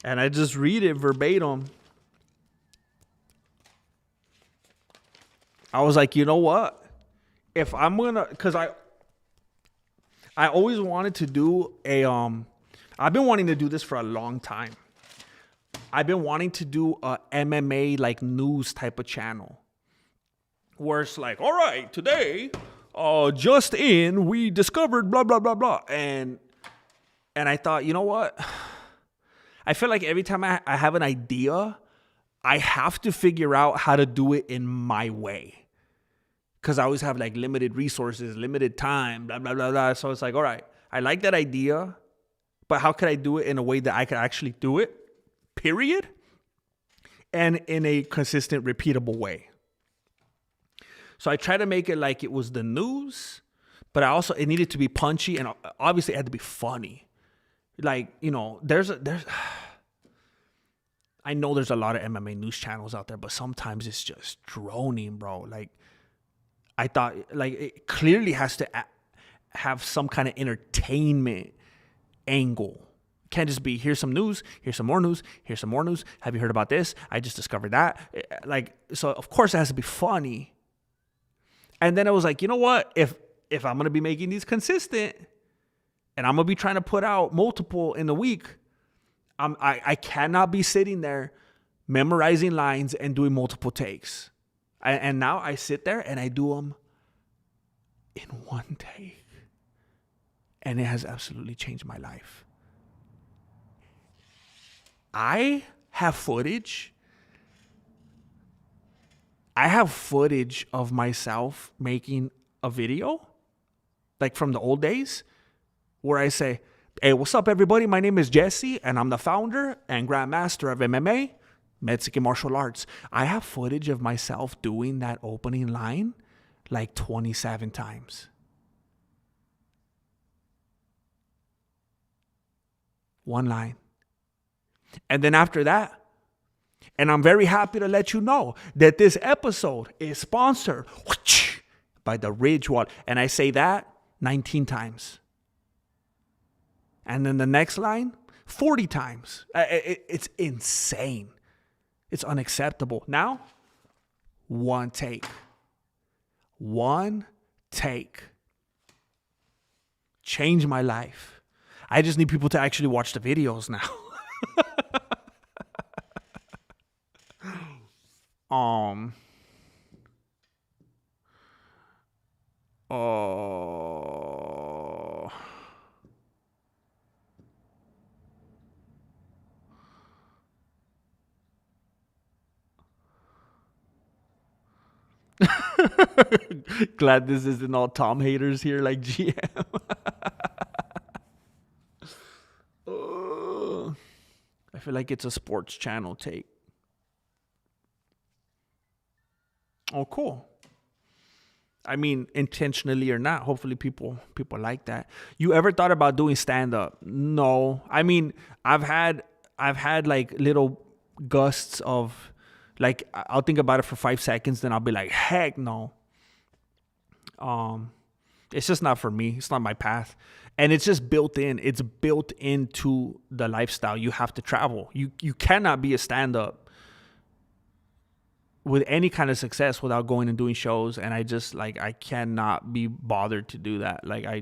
And I just read it verbatim. I was like, you know what? If I'm gonna, because I always wanted to do I've been wanting to do this for a long time. I've been wanting to do a MMA like news type of channel, where it's like, all right, today, just in, we discovered blah blah blah blah, and I thought, you know what? I feel like every time I have an idea, I have to figure out how to do it in my way. Because I always have like limited resources, limited time, blah, blah, blah, blah. So it's like, all right, I like that idea, but how could I do it in a way that I could actually do it, period? And in a consistent, repeatable way. So I tried to make it like it was the news, but it needed to be punchy, and obviously it had to be funny. Like, I know there's a lot of MMA news channels out there, but sometimes it's just droning, bro. Like, I thought, like, it clearly has to have some kind of entertainment angle. It can't just be, here's some news, here's some more news, here's some more news. Have you heard about this? I just discovered that. Like, so of course it has to be funny. And then I was like, you know what? If I'm going to be making these consistent, and I'm going to be trying to put out multiple in a week, I cannot be sitting there memorizing lines and doing multiple takes. And now I sit there and I do them in one take. And it has absolutely changed my life. I have footage. I have footage of myself making a video, like from the old days, where I say, hey, what's up, everybody? My name is Jesse, and I'm the founder and grandmaster of MMA, Mexican martial arts. I have footage of myself doing that opening line like 27 times. One line. And then after that, and I'm very happy to let you know that this episode is sponsored by the Ridge Wall. And I say that 19 times. And then the next line, 40 times. It's insane. It's unacceptable. Now, one take. One take. Change my life. I just need people to actually watch the videos now. Oh. Glad this isn't all Tom haters here like GM. I feel like it's a sports channel take. Oh, cool. I mean, intentionally or not, hopefully people like that. You ever thought about doing stand up? No. I mean, I've had like little gusts of, like, I'll think about it for 5 seconds, then I'll be like, heck no. It's just not for me. It's not my path. And it's just built in. It's built into the lifestyle. You have to travel. You cannot be a stand up with any kind of success without going and doing shows. And I just, like, I cannot be bothered to do that. Like, I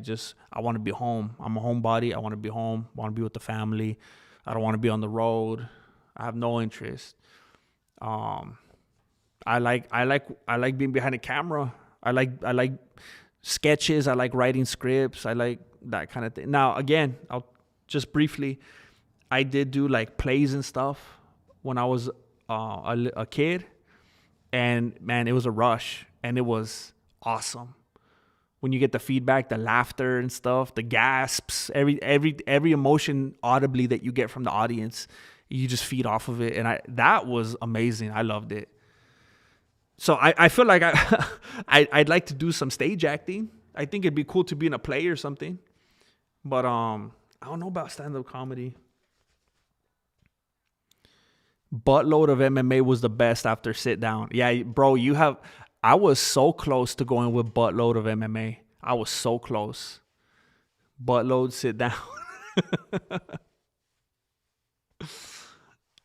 want to be home. I'm a homebody. I want to be home. I want to be with the family. I don't want to be on the road. I have no interest. I like being behind a camera. I like sketches. I like writing scripts. I like that kind of thing. Now, again, I'll just briefly, I did do like plays and stuff when I was a kid. And man, it was a rush, and it was awesome. When you get the feedback, the laughter and stuff, the gasps, every emotion audibly that you get from the audience, you just feed off of it. And that was amazing. I loved it. So I feel like I'd like to do some stage acting. I think it'd be cool to be in a play or something. But I don't know about stand-up comedy. Buttload of MMA was the best after sit down. Yeah, bro, I was so close to going with buttload of MMA. I was so close. Buttload, sit down.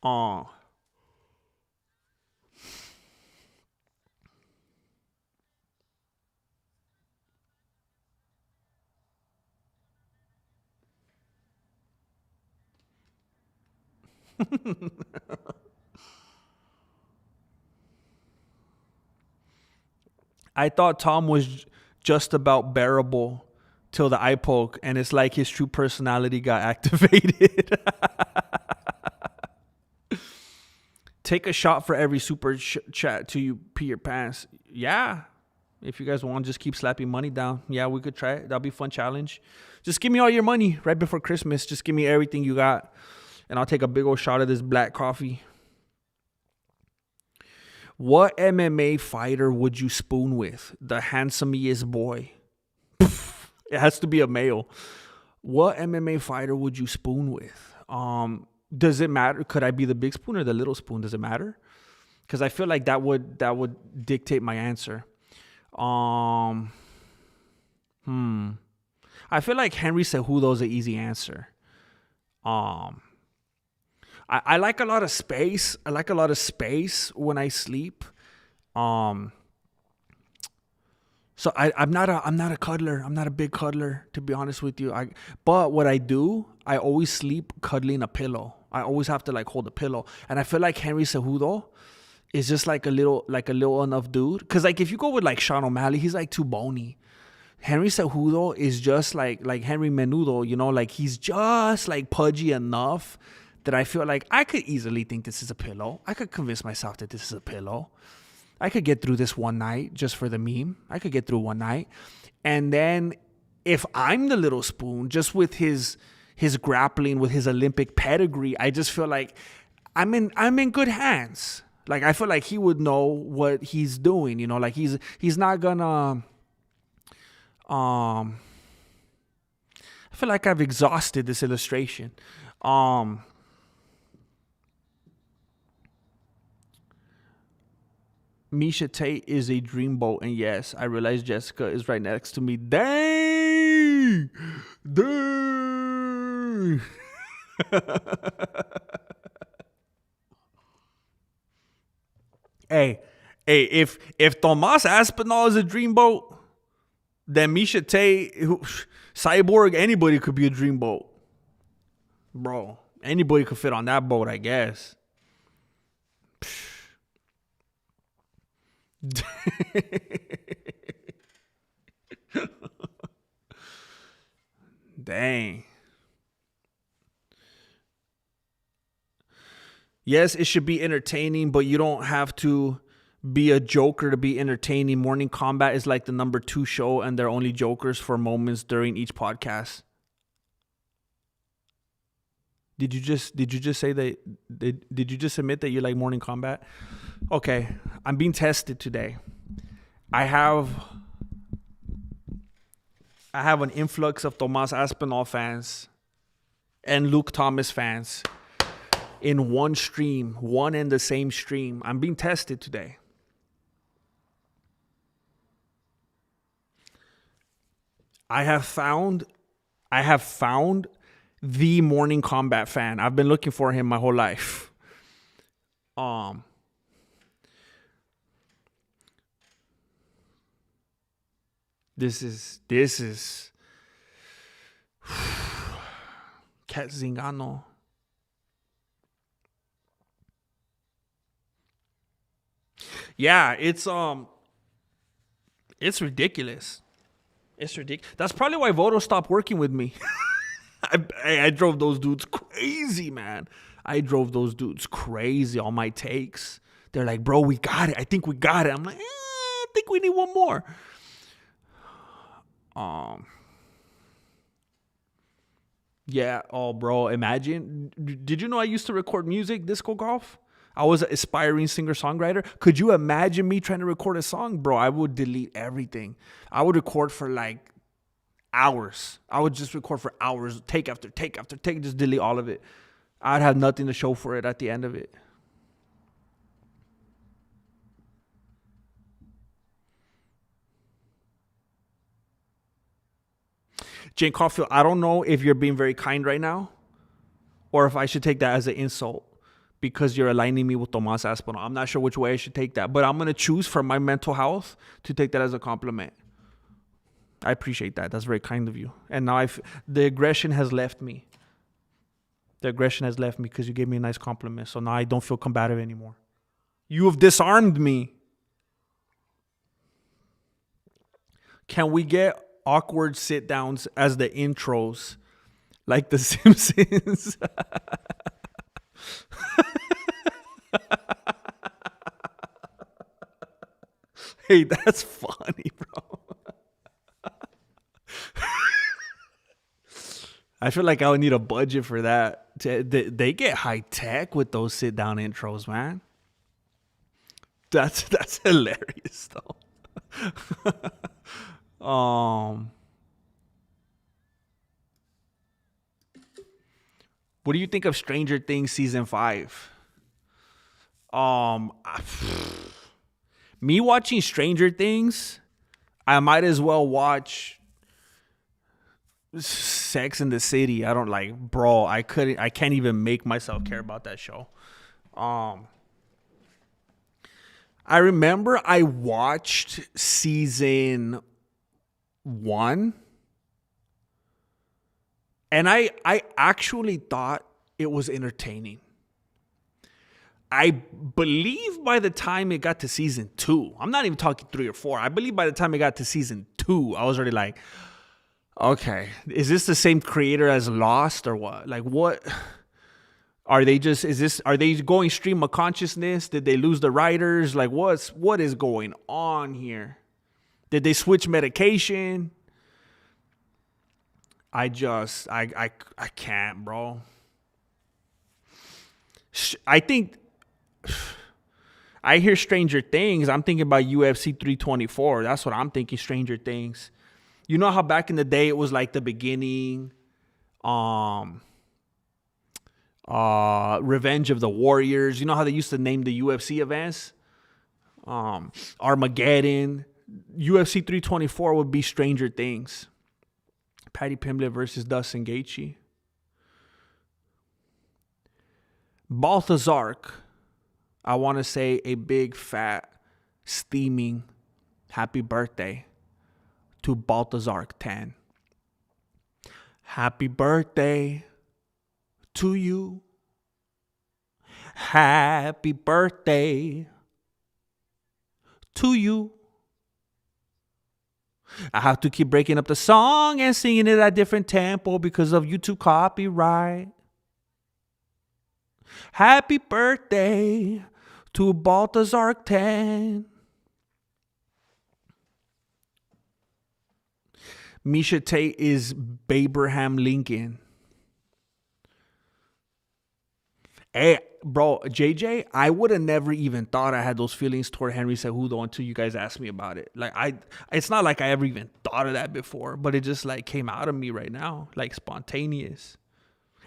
Oh. I thought Tom was just about bearable till the eye poke, and it's like his true personality got activated. Take a shot for every super chat till you pee your pants. Yeah. If you guys want, just keep slapping money down. Yeah, we could try it. That'll be a fun challenge. Just give me all your money right before Christmas. Just give me everything you got, and I'll take a big old shot of this black coffee. What MMA fighter would you spoon with? The handsomest boy. It has to be a male. What MMA fighter would you spoon with? Does it matter? Could I be the big spoon or the little spoon? Does it matter? Because I feel like that would dictate my answer. I feel like Henry Cejudo is an easy answer. I like a lot of space. I like a lot of space when I sleep. So I'm not a cuddler. I'm not a big cuddler, to be honest with you. But what I do, I always sleep cuddling a pillow. I always have to like hold a pillow. And I feel like Henry Cejudo is just like a little enough dude. Cause like if you go with like Sean O'Malley, he's like too bony. Henry Cejudo is just like Henry Menudo, you know, like he's just like pudgy enough that I feel like I could easily think this is a pillow. I could convince myself that this is a pillow. I could get through this one night just for the meme. I could get through one night. And then if I'm the little spoon, just with his grappling, with his Olympic pedigree, I just feel like I'm in good hands. Like, I feel like he would know what he's doing, you know, like he's not gonna I feel like I've exhausted this illustration. Misha Tate is a dreamboat, and yes, I realize Jessica is right next to me. Dang! Hey, if Tomas Aspinall is a dreamboat, then Misha Tate, Cyborg, anybody could be a dreamboat. Bro, anybody could fit on that boat, I guess. Dang. Yes, it should be entertaining, but you don't have to be a joker to be entertaining. Morning Combat is like the number 2 show, and they're only jokers for moments during each podcast. Did you just say that? Did you just admit that you like Morning Combat? Okay, I'm being tested today. I have an influx of Tomas Aspinall fans and Luke Thomas fans in one stream, one and the same stream. I'm being tested today. I have found the Morning Combat fan. I've been looking for him my whole life. This is Cat Zingano. Yeah, it's ridiculous. It's ridiculous. That's probably why Voto stopped working with me. I drove those dudes crazy, man. I drove those dudes crazy on my takes. They're like, bro, we got it. I think we got it. I'm like, I think we need one more. Yeah. Oh, bro. Imagine. Did you know I used to record music, disco golf? I was an aspiring singer-songwriter. Could you imagine me trying to record a song? Bro, I would delete everything. I would record for like hours. I would just record for hours, take after take after take, just delete all of it. I'd have nothing to show for it at the end of it. Jane Caulfield, I don't know if you're being very kind right now or if I should take that as an insult because you're aligning me with Tomas Aspinall. I'm not sure which way I should take that, but I'm going to choose for my mental health to take that as a compliment. I appreciate that. That's very kind of you. And now the aggression has left me. The aggression has left me because you gave me a nice compliment. So now I don't feel combative anymore. You have disarmed me. Can we get awkward sit downs as the intros like The Simpsons? Hey, that's funny, bro. I feel like I would need a budget for that. They get high tech with those sit down intros, man. That's hilarious though. What do you think of Stranger Things season 5? Me watching Stranger Things, I might as well watch Sex in the City. I don't like, bro. I can't even make myself care about that show. I remember I watched season 1, and I actually thought it was entertaining. I believe by the time it got to season 2, I'm not even talking 3 or 4. I believe by the time it got to season 2, I was already like, okay, is this the same creator as Lost or what? Like, what? Are they just, are they going stream of consciousness? Did they lose the writers? Like, what is going on here? Did they switch medication? I can't, bro. I think, I hear Stranger Things. I'm thinking about UFC 324. That's what I'm thinking, Stranger Things. You know how back in the day it was like the beginning, Revenge of the Warriors. You know how they used to name the UFC events? Armageddon. UFC 324 would be Stranger Things. Paddy Pimblett versus Dustin Gaethje. Balthazar, I want to say a big, fat, steaming happy birthday to Balthazar 10. Happy birthday to you. Happy birthday to you. I have to keep breaking up the song and singing it at different tempo because of YouTube copyright. Happy birthday to Balthazar 10. Misha Tate is Abraham Lincoln. Hey, bro, JJ, I would have never even thought I had those feelings toward Henry Cejudo until you guys asked me about it. Like, it's not like I ever even thought of that before, but it just like came out of me right now, like spontaneous.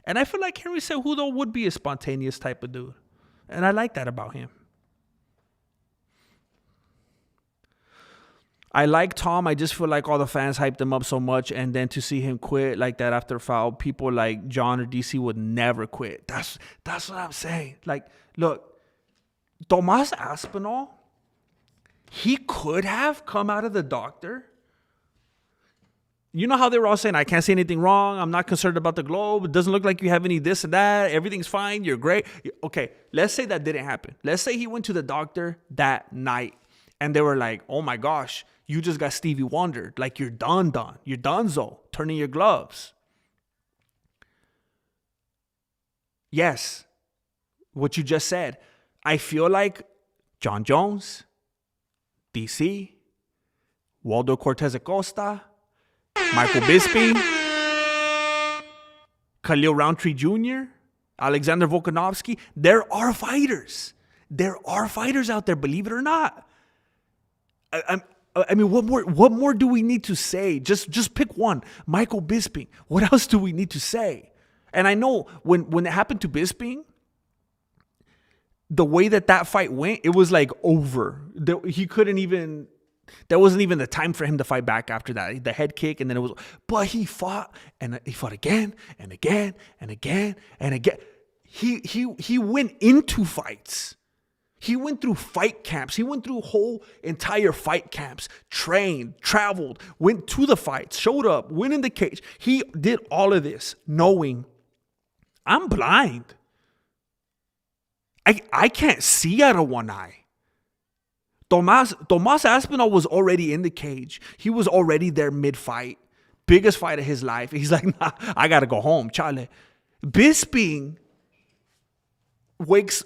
And I feel like Henry Cejudo would be a spontaneous type of dude. And I like that about him. I like Tom. I just feel like all the fans hyped him up so much. And then to see him quit like that after foul, people like John or DC would never quit. That's what I'm saying. Like, look, Tomas Aspinall, he could have come out of the doctor. You know how they were all saying, I can't see anything wrong. I'm not concerned about the globe. It doesn't look like you have any this and that. Everything's fine. You're great. Okay, let's say that didn't happen. Let's say he went to the doctor that night and they were like, oh my gosh, you just got Stevie Wondered. Like, you're done. You're donezo. Turn in your gloves. Yes, what you just said. I feel like John Jones, DC, Waldo Cortez Acosta, Michael Bisping, Khalil Roundtree Jr., Alexander Volkanovski. There are fighters. There are fighters out there, believe it or not. I mean, what more do we need to say? Just pick one. Michael Bisping. What else do we need to say? And I know when it happened to Bisping, the way that fight went, it was like over. He couldn't even. There wasn't even the time for him to fight back after that. The head kick, and then it was. But he fought, and he fought again and again and again and again. He went into fights. He went through fight camps. He went through whole entire fight camps, trained, traveled, went to the fights, showed up, went in the cage. He did all of this knowing I'm blind. I can't see out of one eye. Tomas Aspinall was already in the cage. He was already there mid-fight. Biggest fight of his life. He's like, nah, I got to go home, chale. Bisping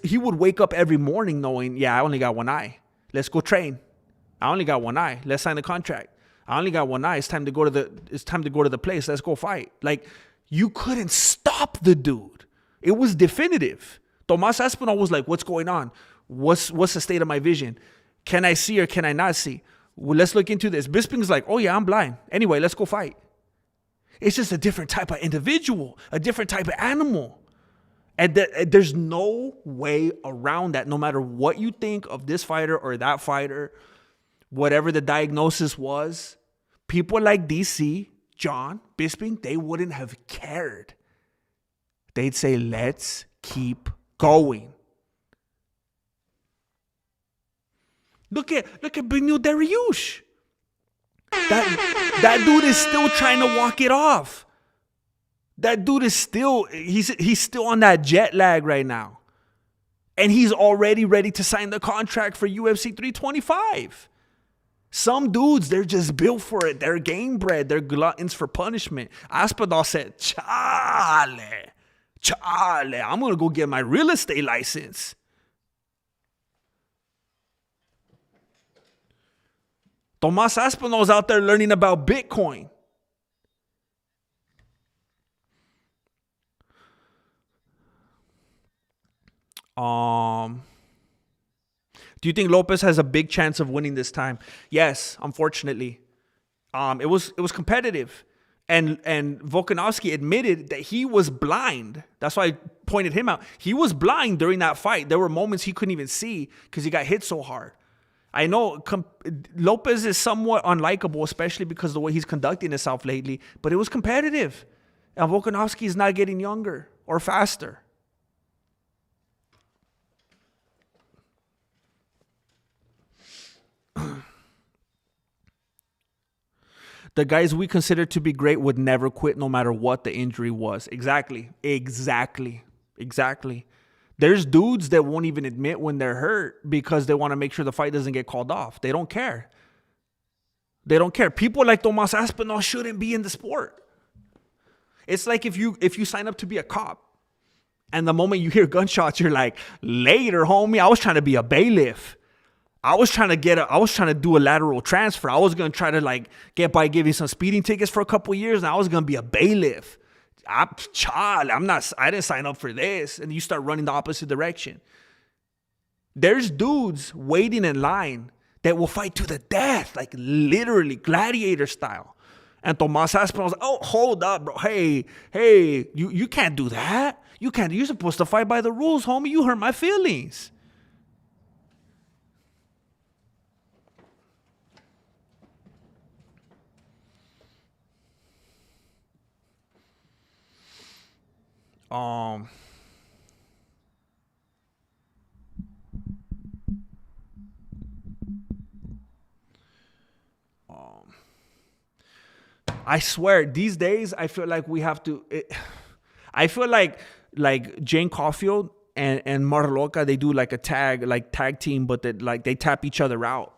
he would wake up every morning knowing, yeah, I only got one eye. Let's go train. I only got one eye. Let's sign the contract. I only got one eye. It's time to go to the place. Let's go fight. Like, you couldn't stop the dude. It was definitive. Tomas Aspinall was like, what's going on? What's the state of my vision? Can I see or can I not see? Well, let's look into this. Bisping's like, oh yeah, I'm blind. Anyway, let's go fight. It's just a different type of individual, a different type of animal. And there's no way around that, no matter what you think of this fighter or that fighter, whatever the diagnosis was. People like DC, John, Bisping, they wouldn't have cared. They'd say, let's keep going. Look at Benil Dariush. That dude is still trying to walk it off. That dude is he's still on that jet lag right now. And he's already ready to sign the contract for UFC 325. Some dudes, they're just built for it. They're game bred. They're gluttons for punishment. Aspinall said, chale. Chale, I'm going to go get my real estate license. Tomas Aspinall's out there learning about Bitcoin. Do you think Lopez has a big chance of winning this time? Yes, unfortunately. It was competitive. And Volkanovski admitted that he was blind. That's why I pointed him out. He was blind during that fight. There were moments he couldn't even see because he got hit so hard. I know Lopez is somewhat unlikable, especially because of the way he's conducting himself lately, but it was competitive. And Volkanovski is not getting younger or faster. The guys we consider to be great would never quit no matter what the injury was. Exactly. There's dudes that won't even admit when they're hurt because they want to make sure the fight doesn't get called off. They don't care. People like Tomas Aspinall shouldn't be in the sport. It's like if you sign up to be a cop and the moment you hear gunshots, you're like, later, homie, I was trying to be a bailiff. I was trying to do a lateral transfer. I was going to try to get by giving some speeding tickets for a couple of years, and I was going to be a bailiff. I didn't sign up for this. And you start running the opposite direction. There's dudes waiting in line that will fight to the death, like literally gladiator style. And Tomas Aspinall's like, oh, hold up, bro. Hey, you can't do that. You can't. You're supposed to fight by the rules, homie. You hurt my feelings. I swear, these days, I feel like we have to. I feel like Jane Caulfield and Marloca, they do like a tag team, but they tap each other out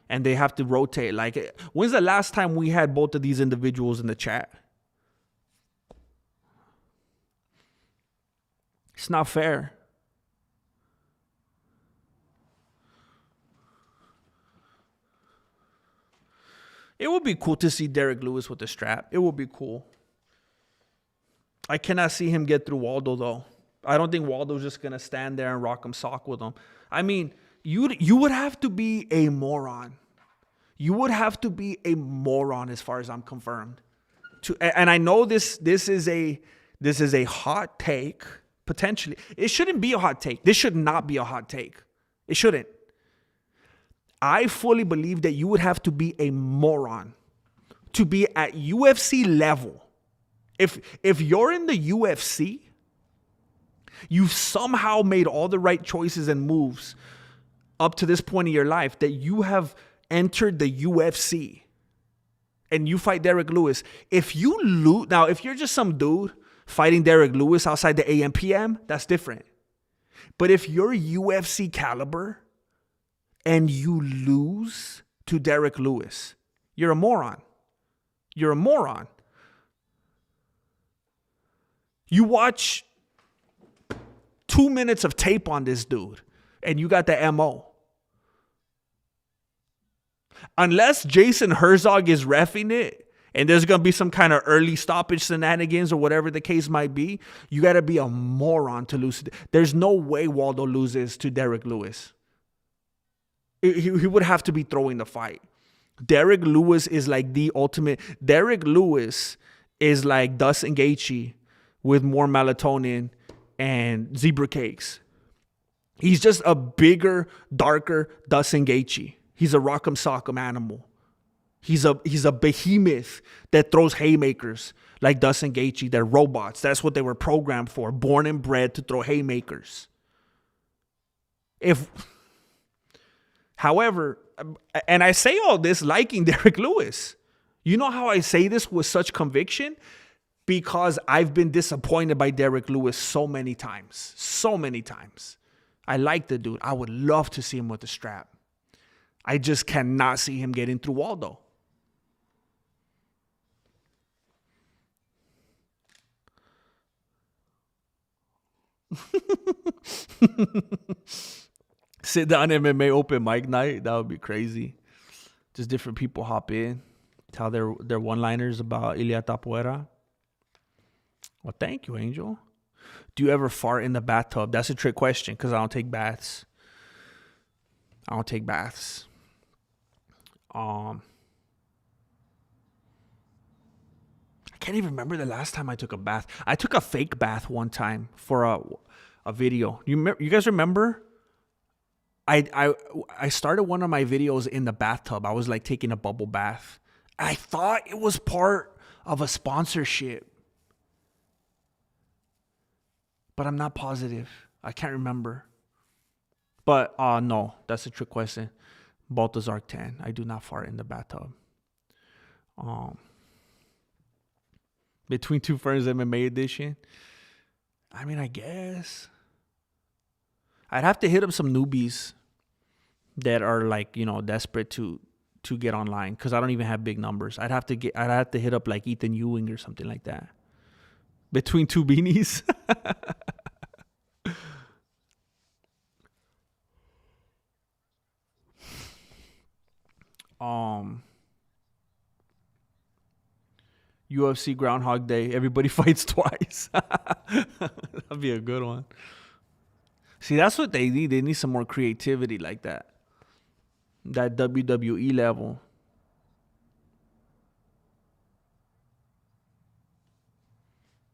and they have to rotate. Like, when's the last time we had both of these individuals in the chat? It's not fair. It would be cool to see Derek Lewis with the strap. It would be cool. I cannot see him get through Waldo, though. I don't think Waldo's just going to stand there and rock him sock with him. I mean, you would have to be a moron. You would have to be a moron as far as I'm confirmed. And I know this is a hot take, potentially. It shouldn't be a hot take. This should not be a hot take. It shouldn't. I fully believe that you would have to be a moron to be at UFC level. If you're in the UFC, you've somehow made all the right choices and moves up to this point in your life that you have entered the UFC and you fight Derek Lewis. If you lose, now if you're just some dude fighting Derek Lewis outside the AMPM, that's different. But if you're UFC caliber and you lose to Derek Lewis, you're a moron. You're a moron. You watch 2 minutes of tape on this dude and you got the MO. Unless Jason Herzog is reffing it and there's going to be some kind of early stoppage shenanigans or whatever the case might be, you got to be a moron to lose. There's no way Waldo loses to Derek Lewis. He would have to be throwing the fight. Derek Lewis is like the ultimate. Derek Lewis is like Dustin Gaethje with more melatonin and zebra cakes. He's just a bigger, darker Dustin Gaethje. He's a rock'em sock'em animal. He's a behemoth that throws haymakers like Dustin Gaethje. They're robots. That's what they were programmed for. Born and bred to throw haymakers. However, and I say all this liking Derek Lewis. You know how I say this with such conviction? Because I've been disappointed by Derek Lewis so many times. So many times. I like the dude. I would love to see him with the strap. I just cannot see him getting through Waldo. Sit down MMA open mic night. That would be crazy. Just different people hop in, tell their one-liners about Ilia Tapuera. Well, thank you, Angel. Do you ever fart in the bathtub? That's a trick question because I don't take baths. I can't even remember the last time I took a bath. I took a fake bath one time for a video. You guys remember? I started one of my videos in the bathtub. I was like taking a bubble bath. I thought it was part of a sponsorship, but I'm not positive. I can't remember. But no, that's a trick question. Baltazar 10. I do not fart in the bathtub. Between Two Ferns MMA edition. I mean, I guess I'd have to hit up some newbies that are like, desperate to get online because I don't even have big numbers. I'd have to hit up like Ethan Ewing or something like that. Between two beanies. UFC Groundhog Day. Everybody fights twice. That'd be a good one. See, that's what they need. They need some more creativity like that. That WWE level.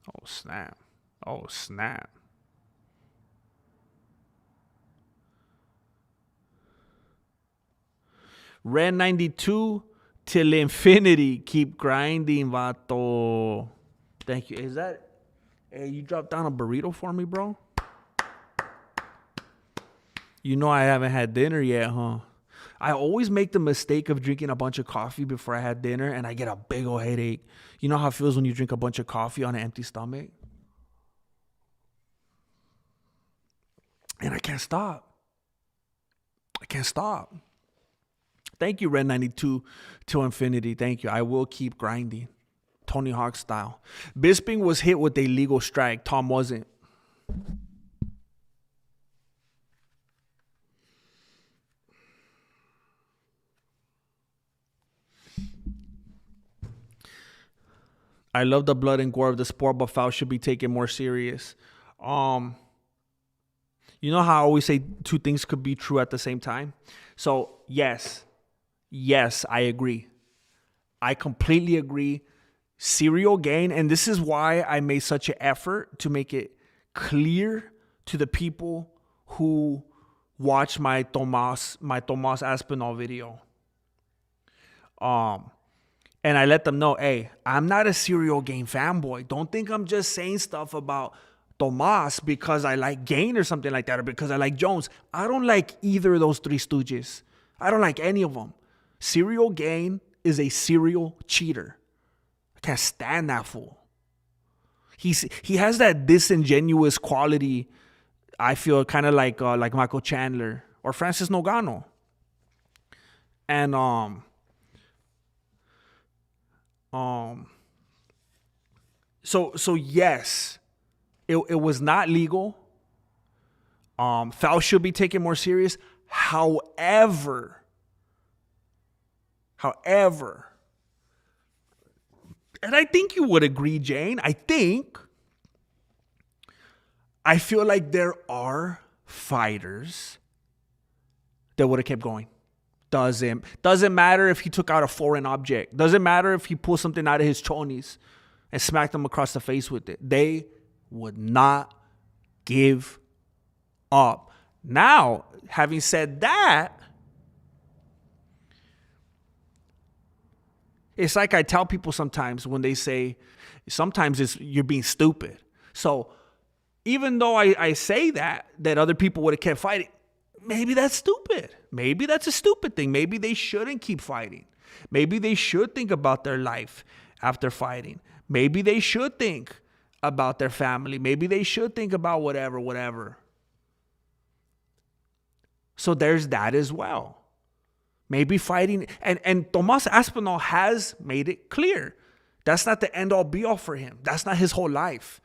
Oh, snap. Oh, snap. Ren 92 till infinity. Keep grinding, vato. Thank you. Hey, you dropped down a burrito for me, bro? You know I haven't had dinner yet, huh? I always make the mistake of drinking a bunch of coffee before I had dinner, and I get a big old headache. You know how it feels when you drink a bunch of coffee on an empty stomach? And I can't stop. Thank you, Red 92 to infinity. Thank you. I will keep grinding. Tony Hawk style. Bisping was hit with a legal strike. Tom wasn't. I love the blood and gore of the sport, but foul should be taken more serious. You know how I always say two things could be true at the same time? So, yes, I agree. I completely agree. Serial gain, and this is why I made such an effort to make it clear to the people who watch my Tomas Aspinall video. And I let them know, hey, I'm not a serial gain fanboy. Don't think I'm just saying stuff about Tomas because I like Gain or something like that, or because I like Jones. I don't like either of those three stooges. I don't like any of them. Serial Gain is a serial cheater. I can't stand that fool. He has that disingenuous quality. I feel kind of like Michael Chandler or Francis Ngannou. And so yes, it was not legal. Foul should be taken more serious. However, and I think you would agree, Jane, I feel like there are fighters that would have kept going. Doesn't matter if he took out a foreign object. Doesn't matter if he pulled something out of his chonies and smacked them across the face with it. They would not give up. Now, having said that, it's like I tell people sometimes when they say, sometimes you're being stupid. So even though I say that other people would have kept fighting, maybe that's stupid. Maybe that's a stupid thing. Maybe they shouldn't keep fighting. Maybe they should think about their life after fighting. Maybe they should think about their family. Maybe they should think about whatever. So there's that as well. Maybe fighting, and Tomas Aspinall has made it clear. That's not the end all be all for him. That's not his whole life.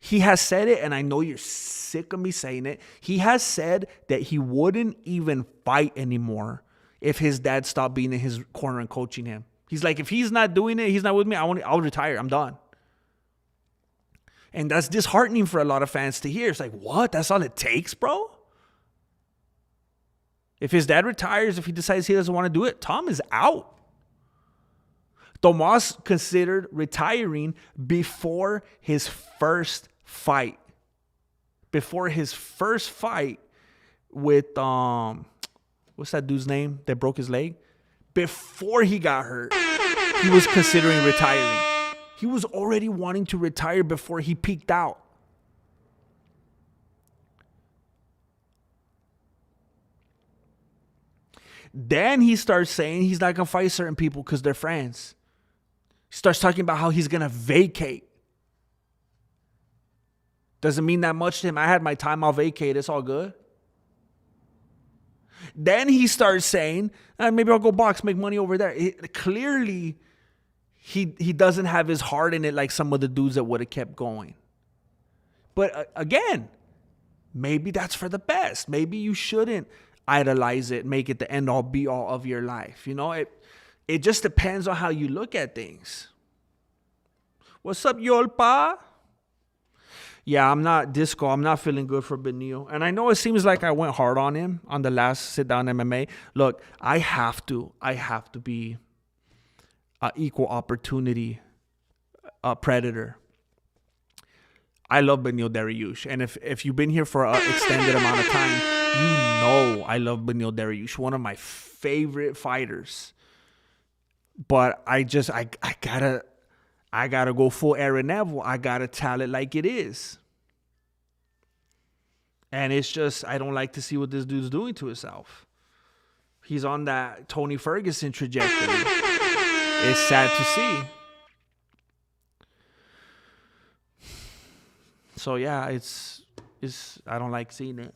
He has said it, and I know you're sick of me saying it. He has said that he wouldn't even fight anymore if his dad stopped being in his corner and coaching him. He's like, if he's not doing it, he's not with me, I'll retire. I'm done. And that's disheartening for a lot of fans to hear. It's like, what? That's all it takes, bro? If his dad retires, if he decides he doesn't want to do it, Tom is out. Tomas considered retiring before his first fight. Before his first fight with, what's that dude's name that broke his leg? Before he got hurt, he was considering retiring. He was already wanting to retire before he peaked out. Then he starts saying he's not going to fight certain people because they're friends. He starts talking about how he's going to vacate. Doesn't mean that much to him. I had my time, I'll vacate. It's all good. Then he starts saying, maybe I'll go box, make money over there. Clearly, he doesn't have his heart in it like some of the dudes that would have kept going. But again, maybe that's for the best. Maybe you shouldn't idolize it, make it the end all be all of your life. You know, it just depends on how you look at things. What's up, Yolpa? Yeah, I'm not feeling good for Benio. And I know it seems like I went hard on him on the last sit down MMA. Look, I have to be an equal opportunity predator. I love Benio Dariush. And if you've been here for an extended amount of time, you know I love Benio Dariush, one of my favorite fighters. But I gotta go full Aaron Neville. I gotta tell it like it is. And it's just, I don't like to see what this dude's doing to himself. He's on that Tony Ferguson trajectory. It's sad to see. So yeah, it's I don't like seeing it.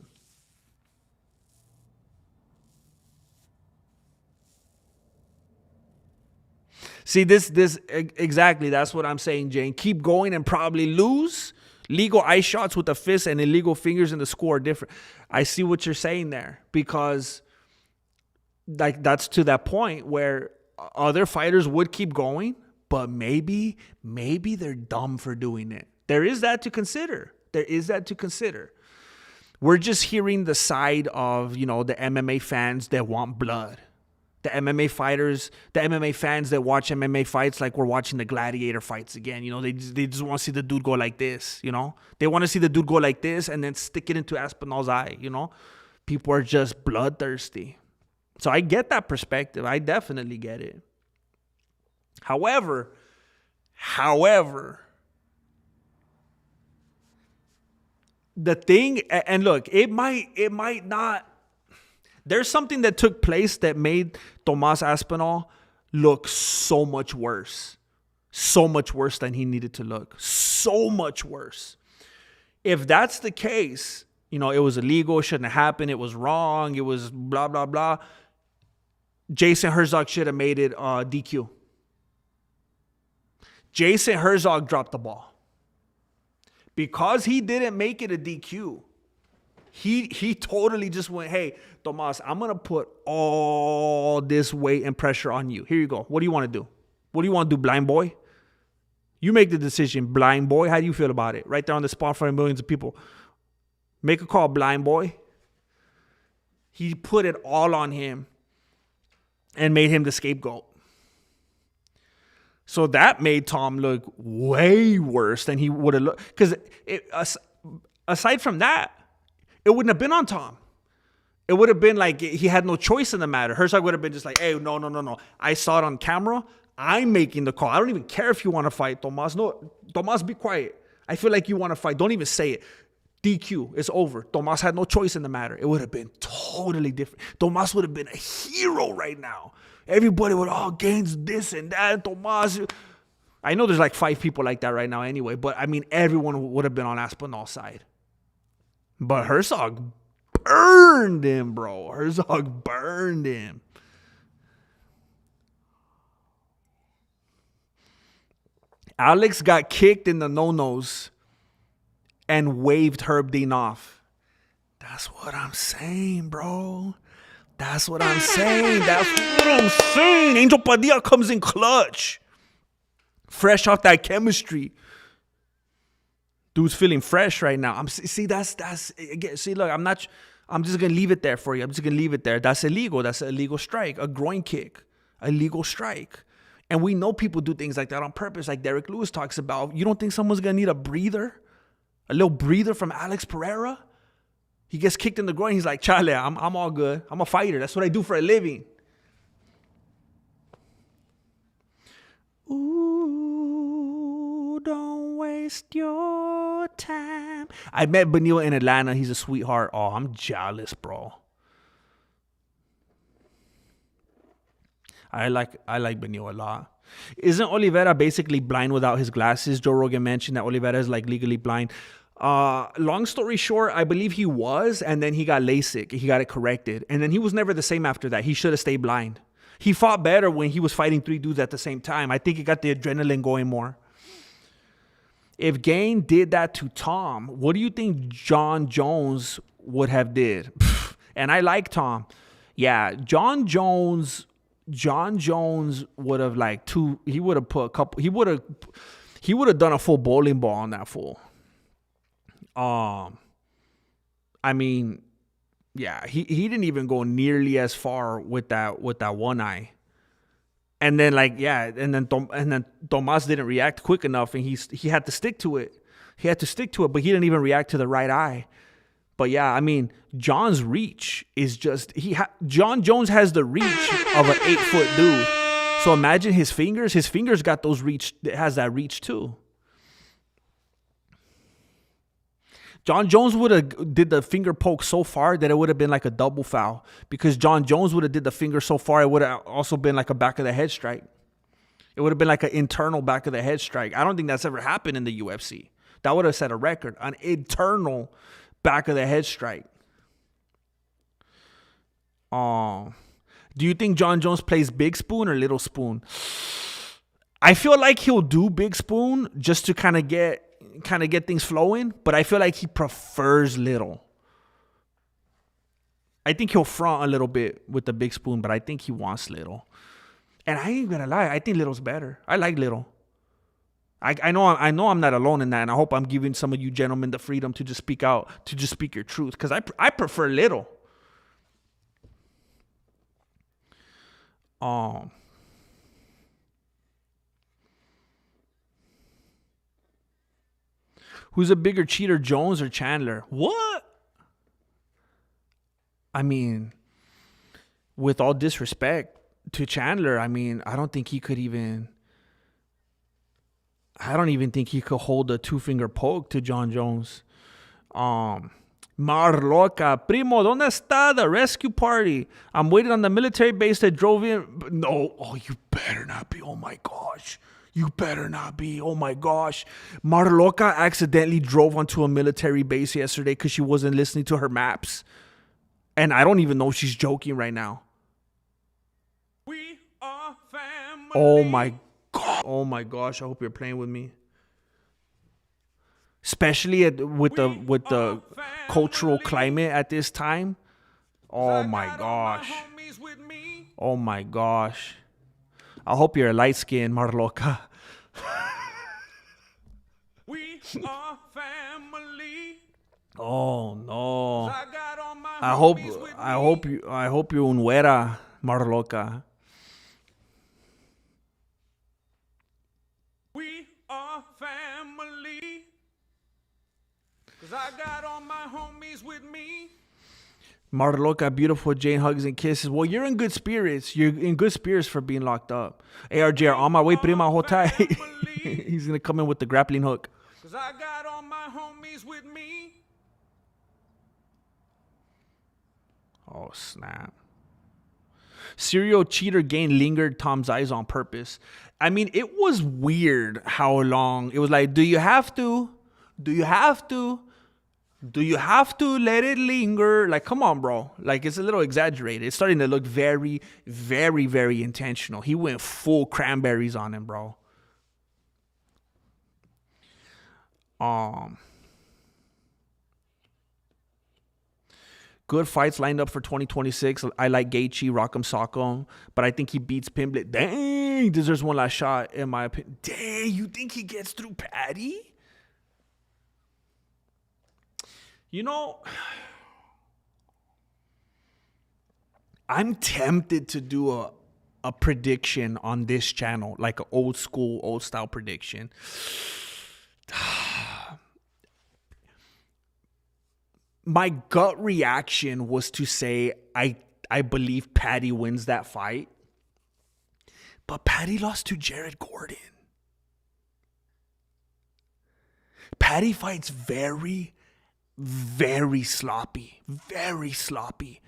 See, this exactly, that's what I'm saying, Jane. Keep going and probably lose. Legal eye shots with the fist and illegal fingers in the score are different. I see what you're saying there, because like that's to that point where other fighters would keep going, but maybe they're dumb for doing it. There is that to consider. We're just hearing the side of, the MMA fans that want blood. The MMA fighters, the MMA fans that watch MMA fights like we're watching the gladiator fights again. They just want to see the dude go like this, They want to see the dude go like this and then stick it into Aspinall's eye, People are just bloodthirsty. So I get that perspective. I definitely get it. However, the thing, and look, it might not. There's something that took place that made Tomas Aspinall look so much worse. So much worse than he needed to look. So much worse. If that's the case, it was illegal, it shouldn't have happened, it was wrong, it was blah, blah, blah. Jason Herzog should have made it DQ. Jason Herzog dropped the ball. Because he didn't make it a DQ, he totally just went, hey, Tomas, I'm going to put all this weight and pressure on you. Here you go. What do you want to do? What do you want to do, blind boy? You make the decision, blind boy. How do you feel about it? Right there on the spot in front of millions of people. Make a call, blind boy. He put it all on him and made him the scapegoat. So that made Tom look way worse than he would have looked. Because aside from that, it wouldn't have been on Tom. It would have been like he had no choice in the matter. Herzog would have been just like, hey, no. I saw it on camera. I'm making the call. I don't even care if you want to fight, Tomas. No, Tomas, be quiet. I feel like you want to fight. Don't even say it. DQ. It's over. Tomas had no choice in the matter. It would have been totally different. Tomas would have been a hero right now. Everybody would, gains this and that. Tomas. I know there's like 5 people like that right now anyway, but I mean, everyone would have been on Aspinall's side. But Herzog burned him, bro. Herzog burned him. Alex got kicked in the no-nos and waved Herb Dean off. That's what I'm saying, bro. That's what I'm saying. That's what I'm saying. Angel Padilla comes in clutch. Fresh off that chemistry. Dude's feeling fresh right now. See, look, I'm just gonna leave it there for you. I'm just gonna leave it there. That's illegal. That's an illegal strike. A groin kick. A legal strike. And we know people do things like that on purpose, like Derek Lewis talks about. You don't think someone's gonna need a breather? A little breather from Alex Pereira? He gets kicked in the groin. He's like, Chale, I'm all good. I'm a fighter. That's what I do for a living. Ooh, don't waste your time. I met Benil in Atlanta. He's a sweetheart. Oh, I'm jealous, bro. I like Benil a lot. Isn't Oliveira basically blind without his glasses? Joe Rogan mentioned that Oliveira is like legally blind. Long story short, I believe he was, and then he got LASIK. He got it corrected. And then he was never the same after that. He should have stayed blind. He fought better when he was fighting 3 dudes at the same time. I think he got the adrenaline going more. If Gain did that to Tom, what do you think John Jones would have did? And I like Tom. Yeah, John Jones would have he would have put a couple, he would have done a full bowling ball on that fool. I mean, yeah, he didn't even go nearly as far with that one eye. And then and then Tomas didn't react quick enough, and he had to stick to it. He had to stick to it, but he didn't even react to the right eye. But yeah, I mean, John's reach is just John Jones has the reach of an 8-foot dude. So imagine his fingers. His fingers got those reach. It has that reach too. John Jones would have did the finger poke so far that it would have been like a double foul, because John Jones would have did the finger so far it would have also been like a back of the head strike. It would have been like an internal back of the head strike. I don't think that's ever happened in the UFC. That would have set a record, an internal back of the head strike. Do you think John Jones plays big spoon or little spoon? I feel like he'll do big spoon just to kind of get things flowing, but I feel like he prefers little. I think he'll front a little bit with the big spoon, but I think he wants little. And I ain't gonna lie, I think little's better. I like little. I know I'm not alone in that, and I hope I'm giving some of you gentlemen the freedom to just speak out, to just speak your truth, because I prefer little. Who's a bigger cheater, Jones or Chandler? What? I mean, with all disrespect to Chandler, I mean, I don't even think he could hold a 2-finger poke to John Jones. Marloca, primo, ¿dónde está the rescue party? I'm waiting on the military base that drove in. No, oh, you better not be. Oh my gosh. You better not be. Oh my gosh. Marloca accidentally drove onto a military base yesterday because she wasn't listening to her maps. And I don't even know if she's joking right now. We are family. Oh my God. Oh my gosh. I hope you're playing with me. Especially with the cultural climate at this time. Oh my gosh. Oh my gosh. I hope you're a light skin, Marloca. We are family. Oh no. I hope you're un güera, Marloca. We are family. 'Cause I got all my homies with me. Marloca, beautiful Jane, hugs and kisses. Well, you're in good spirits. You're in good spirits for being locked up. ARJR, on my way, prima, hold tight. He's going to come in with the grappling hook. 'Cause I got all my homies with me. Oh, snap. Serial cheater Gain lingered Tom's eyes on purpose. I mean, it was weird how long. It was like, do you have to? Do you have to? Do you have to let it linger? Like, come on, bro. Like, it's a little exaggerated. It's starting to look very, very, very intentional. He went full cranberries on him, bro. 'Cause I got all my homies with me. Marloca, beautiful Jane, hugs and kisses. Well, you're in good spirits. You're in good spirits for being locked up. ARJR, on my way, prima, hold tight. He's going to come in with the grappling hook. 'Cause I got all my homies with me. 'Cause I got all my homies with me. Oh. Good fights lined up for 2026. I like Gaethje, Rock'em Sock'em, but I think he beats Pimblett. Dang, deserves one last shot in my opinion. Dang, you think he gets through Patty? You know, I'm tempted to do a prediction on this channel, like an old school, old style prediction. My gut reaction was to say I believe Patty wins that fight. But Patty lost to Jared Gordon. Patty fights very, very sloppy. Very sloppy.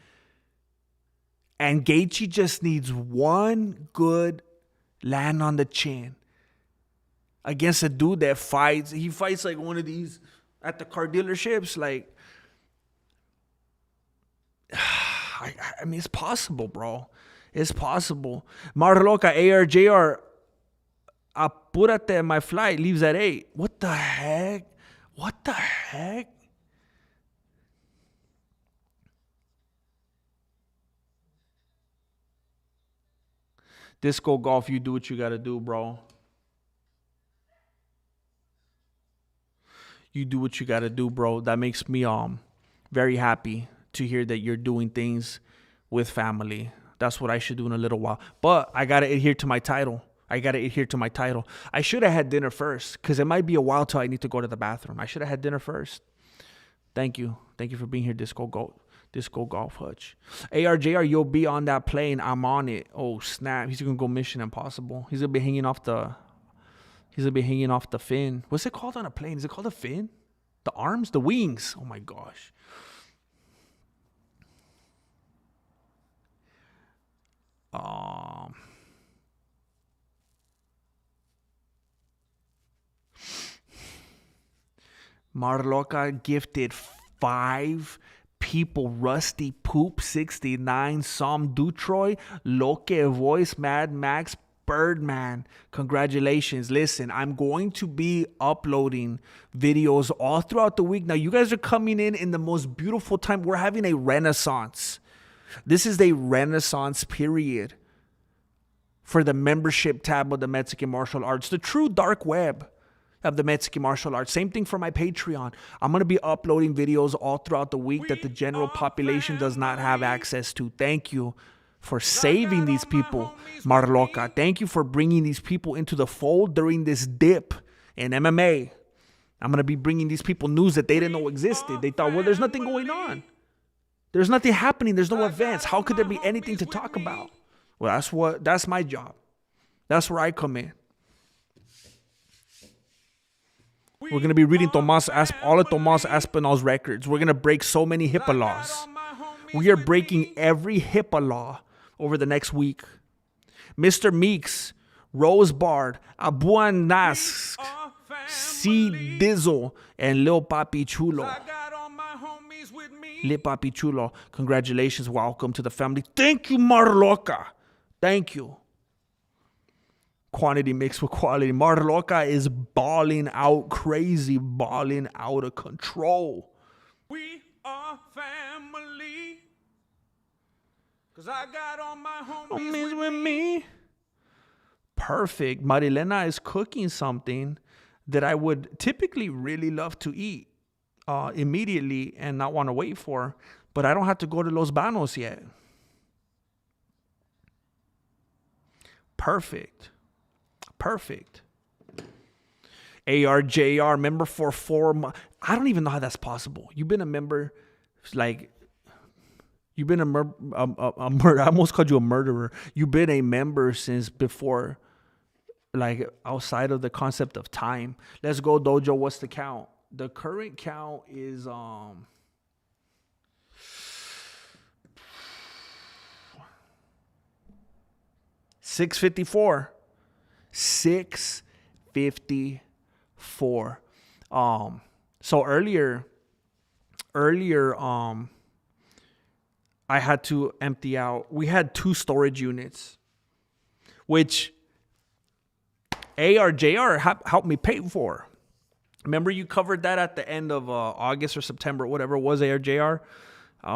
And Gaethje just needs one good land on the chin against a dude that fights. He fights like one of these at the car dealerships. Like, I mean, it's possible, bro. It's possible. Marloca, ARJR, apúrate, my flight leaves at 8. What the heck? What the heck? Disco golf, you do what you got to do, bro. You do what you got to do, bro. That makes me very happy to hear that you're doing things with family. That's what I should do in a little while. But I got to adhere to my title. I should have had dinner first because it might be a while till I need to go to the bathroom. I should have had dinner first. Thank you. Thank you for being here, Disco Golf Hutch. ARJR, you'll be on that plane. I'm on it. Oh, snap. He's going to go Mission Impossible. He's going to be hanging off the fin. What's it called on a plane? Is it called a fin? The arms? The wings? Oh, my gosh. Marloca gifted 5 people. Rusty Poop 69, Sam Dutroy, Loke Voice, Mad Max, Birdman. Congratulations. Listen, I'm going to be uploading videos all throughout the week. Now, you guys are coming in the most beautiful time. We're having a renaissance. This is a renaissance period for the membership tab of the Mexican martial arts, the true dark web of the Mexican martial arts. Same thing for my Patreon. I'm going to be uploading videos all throughout the week that the general population does not have access to. Thank you for saving these people, Marloca. Thank you for bringing these people into the fold during this dip in MMA. I'm going to be bringing these people news that they didn't know existed. They thought, well, there's nothing going on. There's nothing happening. There's no events. How could there be anything to talk about? Well, that's my job. That's where I come in. We're going to be reading all of Tomas Aspinall's records. We're going to break so many HIPAA laws. We are breaking every HIPAA law over the next week. Mr. Meeks, Rose Bard, Abuan Nask, C. Dizzle, and Lil Papi Chulo. Lil Papi Chulo, congratulations. Welcome to the family. Thank you, Marloca. Thank you. Quantity mixed with quality. Marloca is balling out crazy, balling out of control. We are family. Cause I got all my homies with me. Perfect. Marilena is cooking something that I would typically really love to eat immediately and not want to wait for, but I don't have to go to Los Banos yet. Perfect. ARJR, member for 4 months. I don't even know how that's possible. You've been a member, like, you've been a murderer. I almost called you a murderer. You've been a member since before, like, outside of the concept of time. Let's go, Dojo. What's the count? The current count is 654. 654. So earlier, I had to empty out. We had 2 storage units, which ARJR helped me pay for. Remember, you covered that at the end of August or September, whatever it was, ARJR.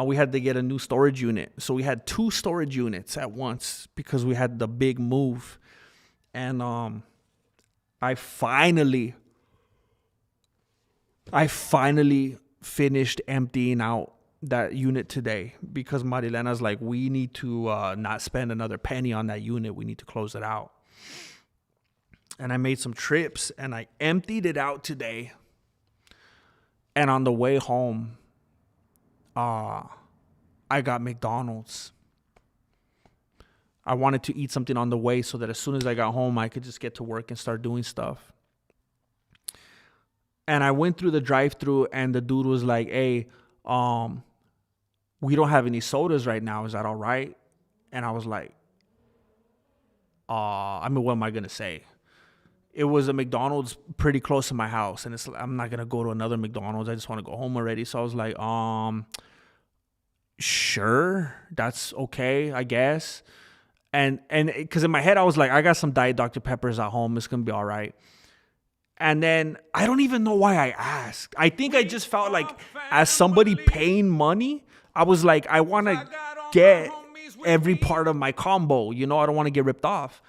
We had to get a new storage unit. So we had 2 storage units at once because we had the big move. And I finally finished emptying out that unit today because Marilena's like, we need to not spend another penny on that unit. We need to close it out. And I made some trips and I emptied it out today. And on the way home, I got McDonald's. I wanted to eat something on the way so that as soon as I got home, I could just get to work and start doing stuff. And I went through the drive-thru and the dude was like, hey, we don't have any sodas right now. Is that all right? And I was like, I mean, what am I going to say? It was a McDonald's pretty close to my house. And I'm not going to go to another McDonald's. I just want to go home already. So I was like, sure, that's okay, I guess. And because in my head, I was like, I got some Diet Dr. Peppers at home. It's going to be all right. And then I don't even know why I asked. I think I just felt like as somebody paying money, I was like, I want to get every part of my combo. You know, I don't want to get ripped off.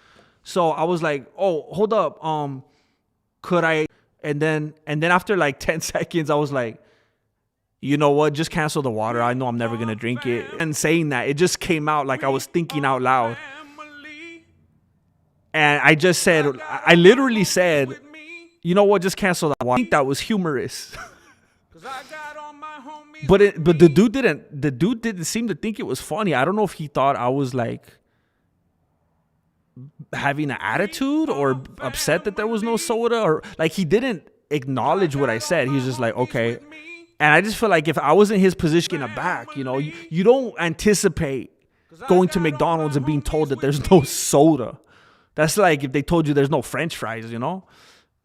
So I was like, oh, hold up. Could I? And then after like 10 seconds, I was like, you know what? Just cancel the water. I know I'm never going to drink it. And saying that, it just came out like I was thinking out loud. And I just said, I literally said, you know what? Just cancel that one. I think that was humorous. but the dude didn't seem to think it was funny. I don't know if he thought I was like having an attitude or upset that there was no soda, or like he didn't acknowledge what I said. He was just like, okay. And I just feel like if I was in his position in the back, you know, you don't anticipate going to McDonald's and being told that there's no soda. That's like if they told you there's no French fries, you know?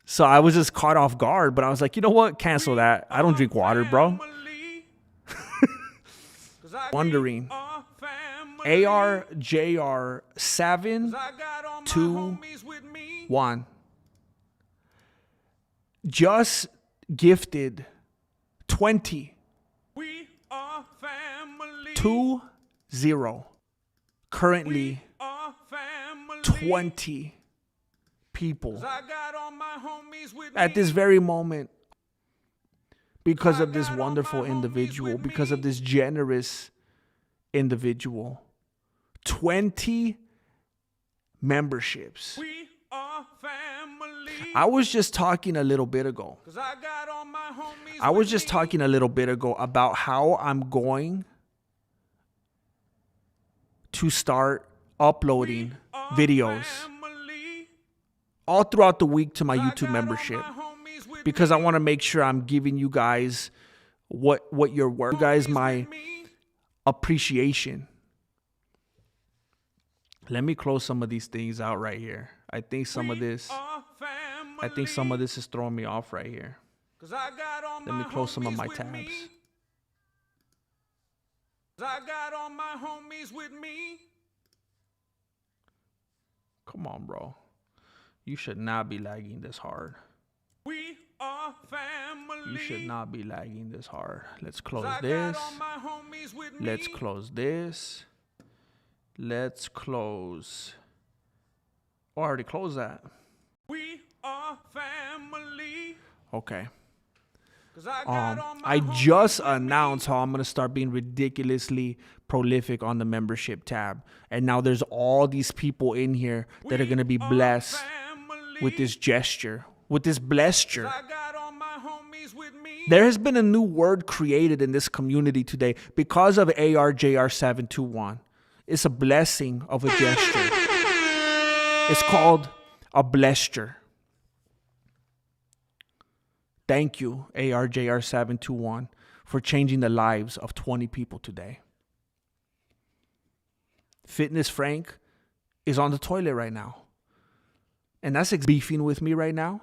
So I was just caught off guard, but I was like, you know what? Cancel that. I don't drink water, bro. Wondering. ARJR 721 just gifted 20 currently 20 people at this very moment because of this wonderful individual, because of this generous individual. 20 memberships. I was just talking a little bit ago. About how I'm going to start uploading videos all throughout the week to my YouTube membership, because I want to make sure I'm giving you guys what you're worth, you guys, my appreciation. Let me close some of these things out right here. I think some of this is throwing me off right here. Let me close some of my tabs. Come on, bro. You should not be lagging this hard. You should not be lagging this hard. Let's close this. Let's close this. Let's close. Oh, I already closed that. We are family. Okay. I just announced how I'm going to start being ridiculously prolific on the membership tab. And now there's all these people in here that are going to be blessed with this gesture, with this blessure. There has been a new word created in this community today because of ARJR721. It's a blessing of a gesture. It's called a blessure. Thank you, ARJR721, for changing the lives of 20 people today. Fitness Frank is on the toilet right now. And that's beefing with me right now.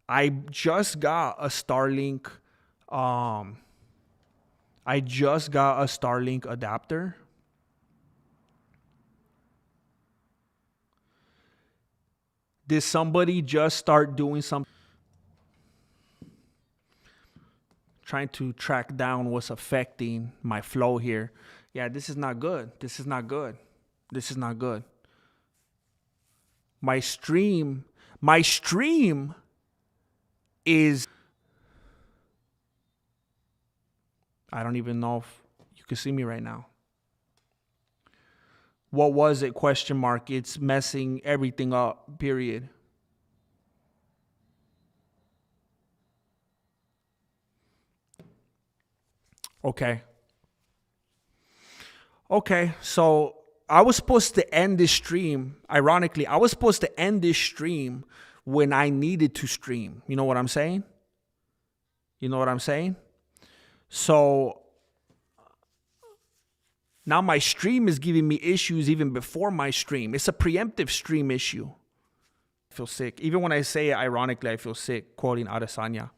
I just got a Starlink. Adapter. Did somebody just start doing something? trying to track down what's affecting my flow here. Yeah, this is not good. This is not good. This is not good. My stream is, I don't even know if you can see me right now. What was it? Question mark. It's messing everything up, period. Okay. Okay, so I was supposed to end this stream. Ironically, I was supposed to end this stream when I needed to stream. You know what I'm saying? You know what I'm saying? So now my stream is giving me issues even before my stream. It's a preemptive stream issue. I feel sick. Even when I say it ironically, I feel sick, quoting Adesanya.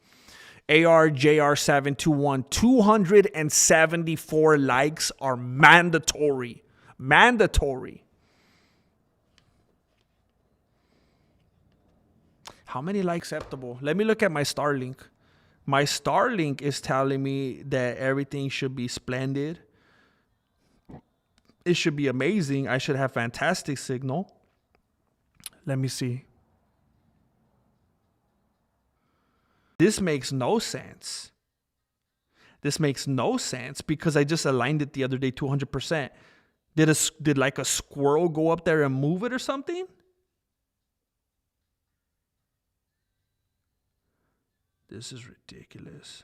ARJR721, 274 likes are mandatory. Mandatory. How many likes acceptable? Let me look at my Starlink. My Starlink is telling me that everything should be splendid. It should be amazing. I should have fantastic signal. Let me see. This makes no sense. This makes no sense because I just aligned it the other day 200%. Did like a squirrel go up there and move it or something? This is ridiculous.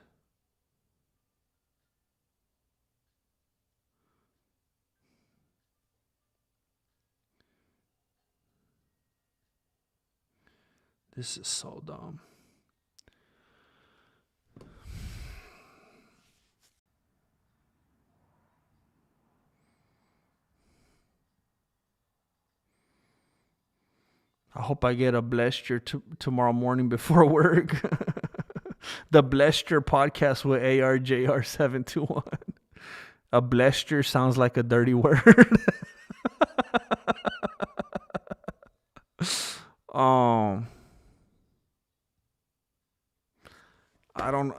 This is so dumb. I hope I get a blessure tomorrow morning before work. The Blessure podcast with ARJR721. A blessure sounds like a dirty word.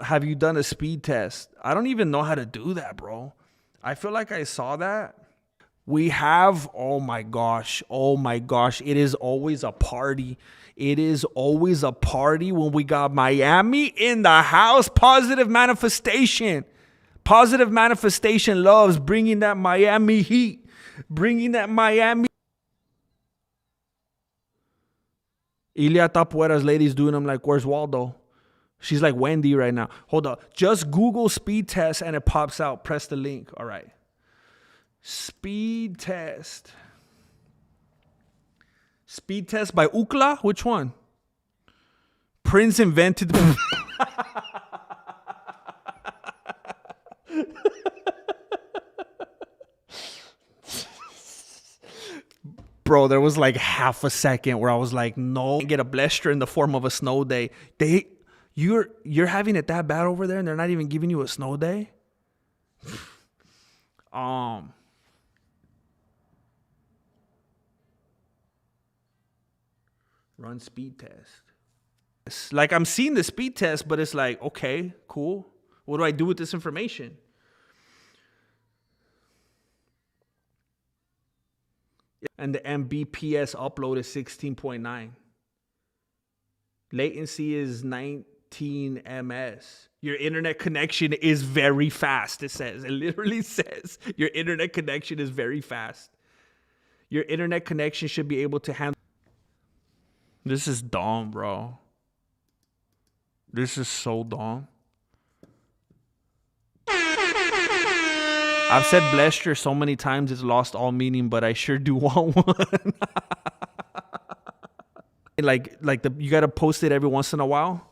Have you done a speed test? I don't even know how to do that, bro. I feel like I saw that. We have, oh my gosh, it is always a party. It is always a party when we got Miami in the house. Positive manifestation. Positive manifestation loves bringing that Miami heat. Bringing that Miami. Ilia Tapuera's lady's doing them like, where's Waldo? She's like Wendy right now. Hold up. Just Google speed test and it pops out. Press the link. All right. Speed test. Speed test by Ookla? Which one? Prince invented. Bro, there was like half a second where I was like, no, get a blessure in the form of a snow day. You're having it that bad over there and they're not even giving you a snow day? Run speed test. It's like I'm seeing the speed test, but it's like, okay, cool. What do I do with this information? And the Mbps upload is 16.9. Latency is 19 ms. Your internet connection is very fast, it says. It literally says your internet connection is very fast. Your internet connection should be able to handle. This is dumb, bro. This is so dumb. I've said blessure so many times it's lost all meaning, but I sure do want one. You gotta post it every once in a while.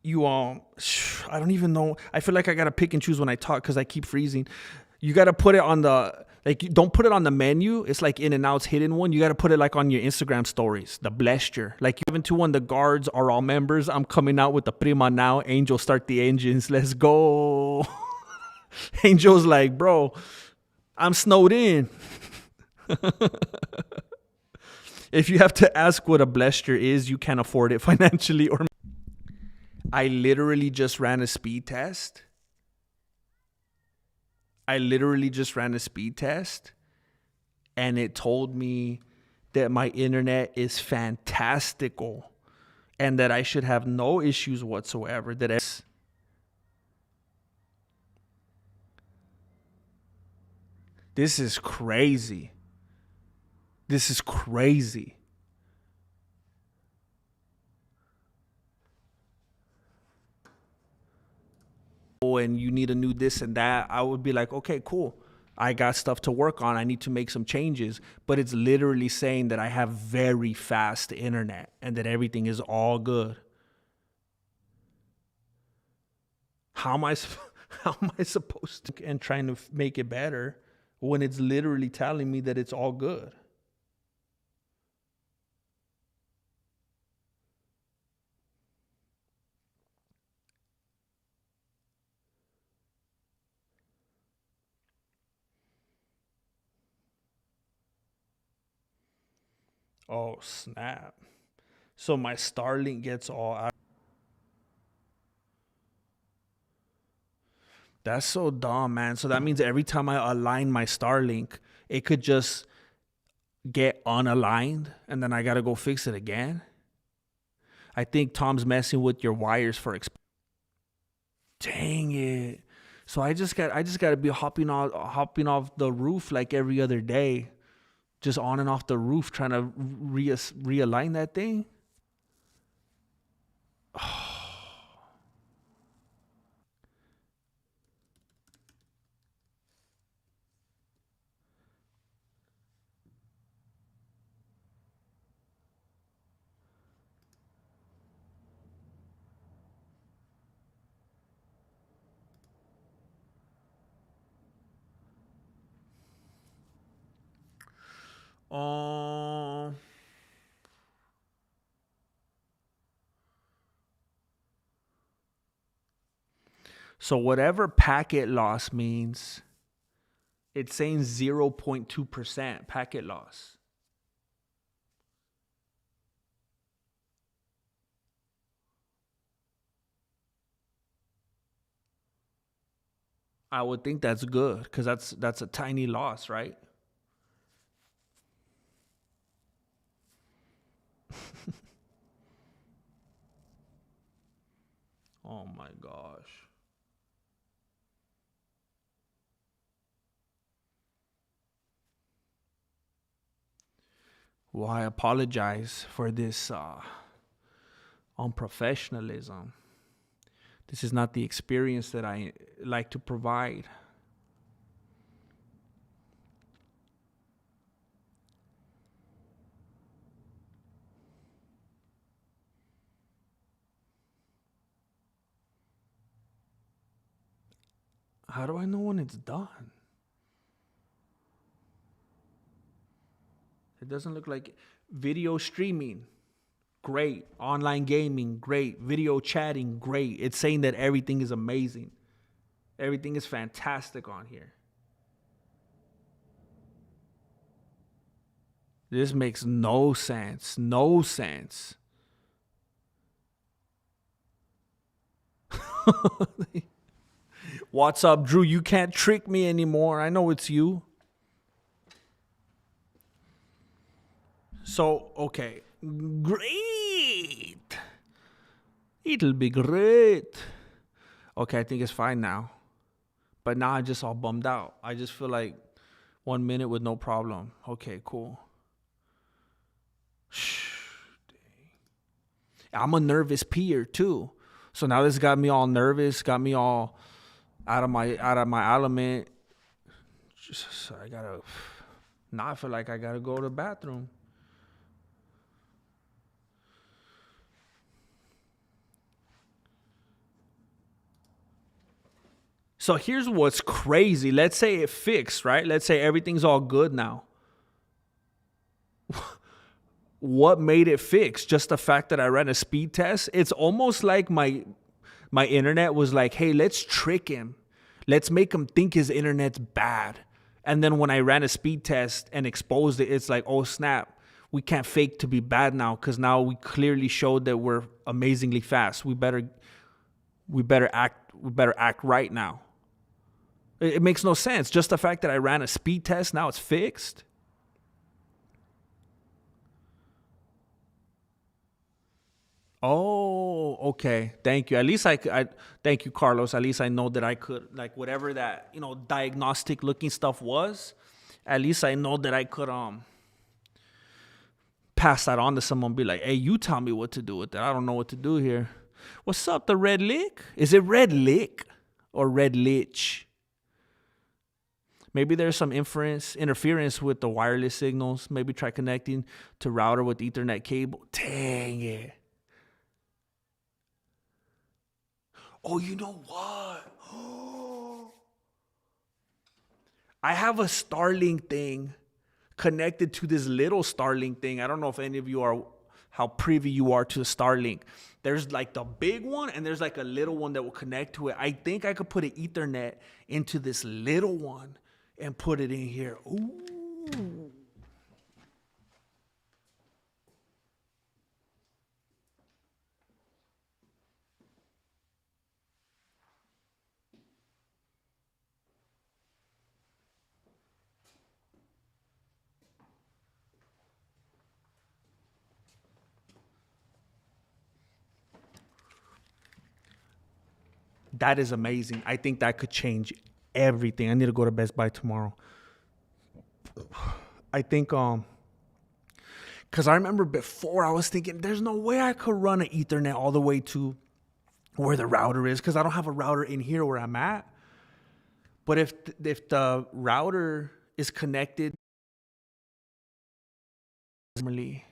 I don't even know. I feel like I gotta pick and choose when I talk because I keep freezing. You gotta put it on the, like, don't put it on the menu. It's like in and out's hidden one. You gotta put it like on your Instagram stories. The blessure. Like 721, the guards are all members. I'm coming out with the prima now. Angel, start the engines. Let's go. Angel's like, bro, I'm snowed in. If you have to ask what a blessure is, you can't afford it financially. Or I literally just ran a speed test. And it told me that my internet is fantastical and that I should have no issues whatsoever. This is crazy. This is crazy. And you need a new this and that, I would be like, okay, cool. I got stuff to work on. I need to make some changes. But it's literally saying that I have very fast internet and that everything is all good. How am I supposed to and trying to make it better when it's literally telling me that it's all good? Oh, snap. So my Starlink gets all out. That's so dumb, man. So that means every time I align my Starlink, it could just get unaligned and then I got to go fix it again. I think Tom's messing with your wires for Dang it. So I just got to be hopping off the roof like every other day. Just on and off the roof trying to realign that thing. So whatever packet loss means, it's saying 0.2% packet loss. I would think that's good because that's a tiny loss, right? Oh my gosh. Well, I apologize for this unprofessionalism. This is not the experience that I like to provide. How do I know when it's done? It doesn't look like video streaming. Great. Online gaming, great. Video chatting, great. It's saying that everything is amazing. Everything is fantastic on here. This makes no sense. No sense. What's up, Drew? You can't trick me anymore. I know it's you. So, okay. Great. It'll be great. Okay, I think it's fine now. But now I'm just all bummed out. I just feel like 1 minute with no problem. Okay, cool. I'm a nervous peer too. So now this got me all nervous, got me all out of my element. Now I feel like I gotta go to the bathroom. So here's what's crazy. Let's say it fixed, right? Let's say everything's all good now. What made it fix? Just the fact that I ran a speed test? It's almost like my internet was like, hey, let's trick him. Let's make him think his internet's bad. And then when I ran a speed test and exposed it, it's like, oh, snap. We can't fake to be bad now because now we clearly showed that we're amazingly fast. We better We better act right now. It makes no sense. Just the fact that I ran a speed test, now it's fixed. Oh, okay. Thank you. At least I thank you, Carlos. At least I know that I could, like, whatever that, diagnostic looking stuff was, at least I know that I could pass that on to someone, be like, hey, you tell me what to do with that. I don't know what to do here. What's up, the red lick? Is it red lick or red lich? Maybe there's some interference with the wireless signals. Maybe try connecting to router with Ethernet cable. Dang it. Oh, you know what? I have a Starlink thing connected to this little Starlink thing. I don't know if any of you are, how privy you are to the Starlink. There's like the big one and there's like a little one that will connect to it. I think I could put an Ethernet into this little one and put it in here. Ooh. That is amazing. I think that could change everything. I need to go to Best Buy tomorrow. I think because I remember before I was thinking there's no way I could run an Ethernet all the way to where the router is, because I don't have a router in here where I'm at. But if the router is connected, okay.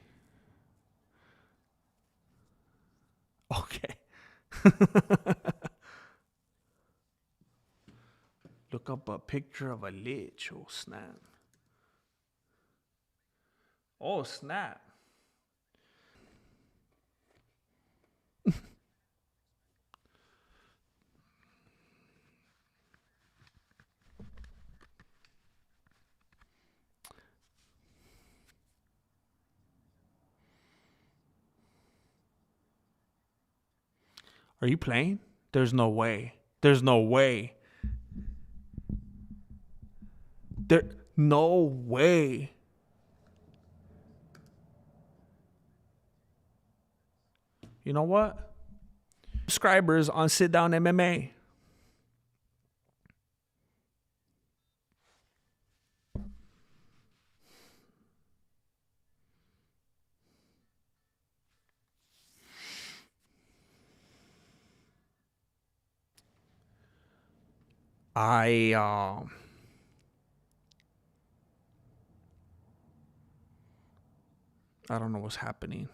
Look up a picture of a lich. Oh, snap. Oh, snap. Are you playing? There's no way. There's no way. No way. You know what? Subscribers on Sit Down MMA. I don't know what's happening.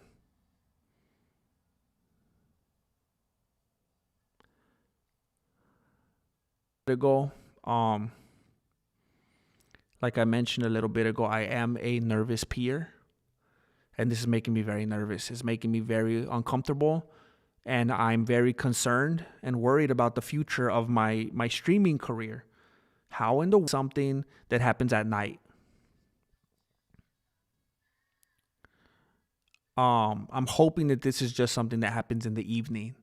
Ago, like I mentioned a little bit ago, I am a nervous peer, and this is making me very nervous. It's making me very uncomfortable, and I'm very concerned and worried about the future of my streaming career. How in the something that happens at night? I'm hoping that this is just something that happens in the evening.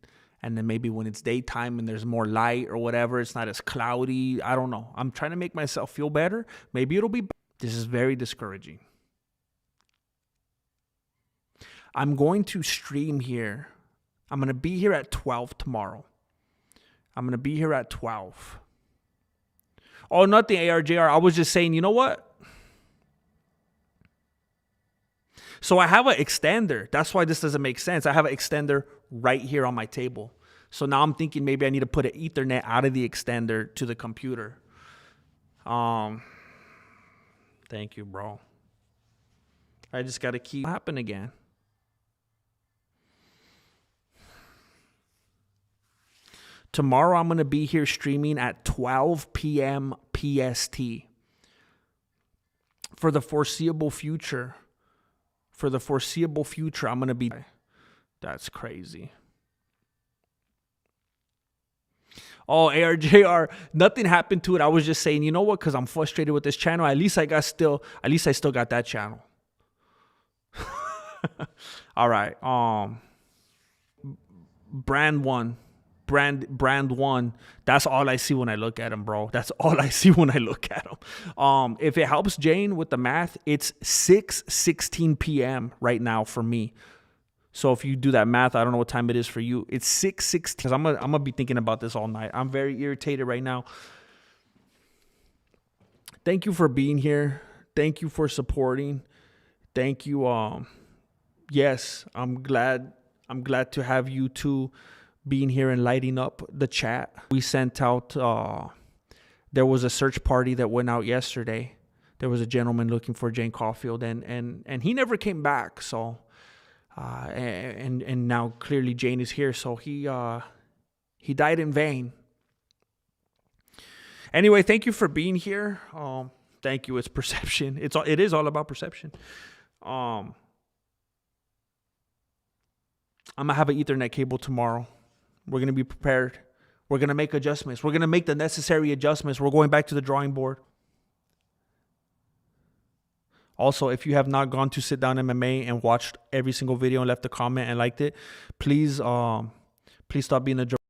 And then maybe when it's daytime and there's more light or whatever, it's not as cloudy. I don't know. I'm trying to make myself feel better. Maybe it'll be. This is very discouraging. I'm going to stream here. I'm going to be here at 12 tomorrow. I'm going to be here at 12. Oh, nothing, ARJR. I was just saying, you know what? So I have an extender. That's why this doesn't make sense. I have an extender right here on my table. So now I'm thinking maybe I need to put an Ethernet out of the extender to the computer. Thank you, bro. I just got to keep happen again. Tomorrow I'm going to be here streaming at 12 p.m. PST. For the foreseeable future. I'm going to be... That's crazy. Oh, ARJR, nothing happened to it. I was just saying, you know what? Because I'm frustrated with this channel. At least I still got that channel. All right. Brand one. brand one, that's all I see when I look at him, bro. That's all I see when I look at him. If it helps Jane with the math, it's 6:16 p.m. right now for me. So if you do that math, I don't know what time it is for you. It's 6:16. Because I'm gonna be thinking about this all night. I'm very irritated right now. Thank you for being here. Thank you for supporting. Thank you. Yes, I'm glad to have you two being here and lighting up the chat. We sent out, there was a search party that went out yesterday. There was a gentleman looking for Jane Caulfield, and he never came back. So, and now clearly Jane is here. So he died in vain. Anyway, thank you for being here. Thank you. It's perception. It is all about perception. I'm gonna have an Ethernet cable tomorrow. We're gonna be prepared. We're gonna make adjustments. We're gonna make the necessary adjustments. We're going back to the drawing board. Also, if you have not gone to Sit Down MMA and watched every single video and left a comment and liked it, please stop being a jerk.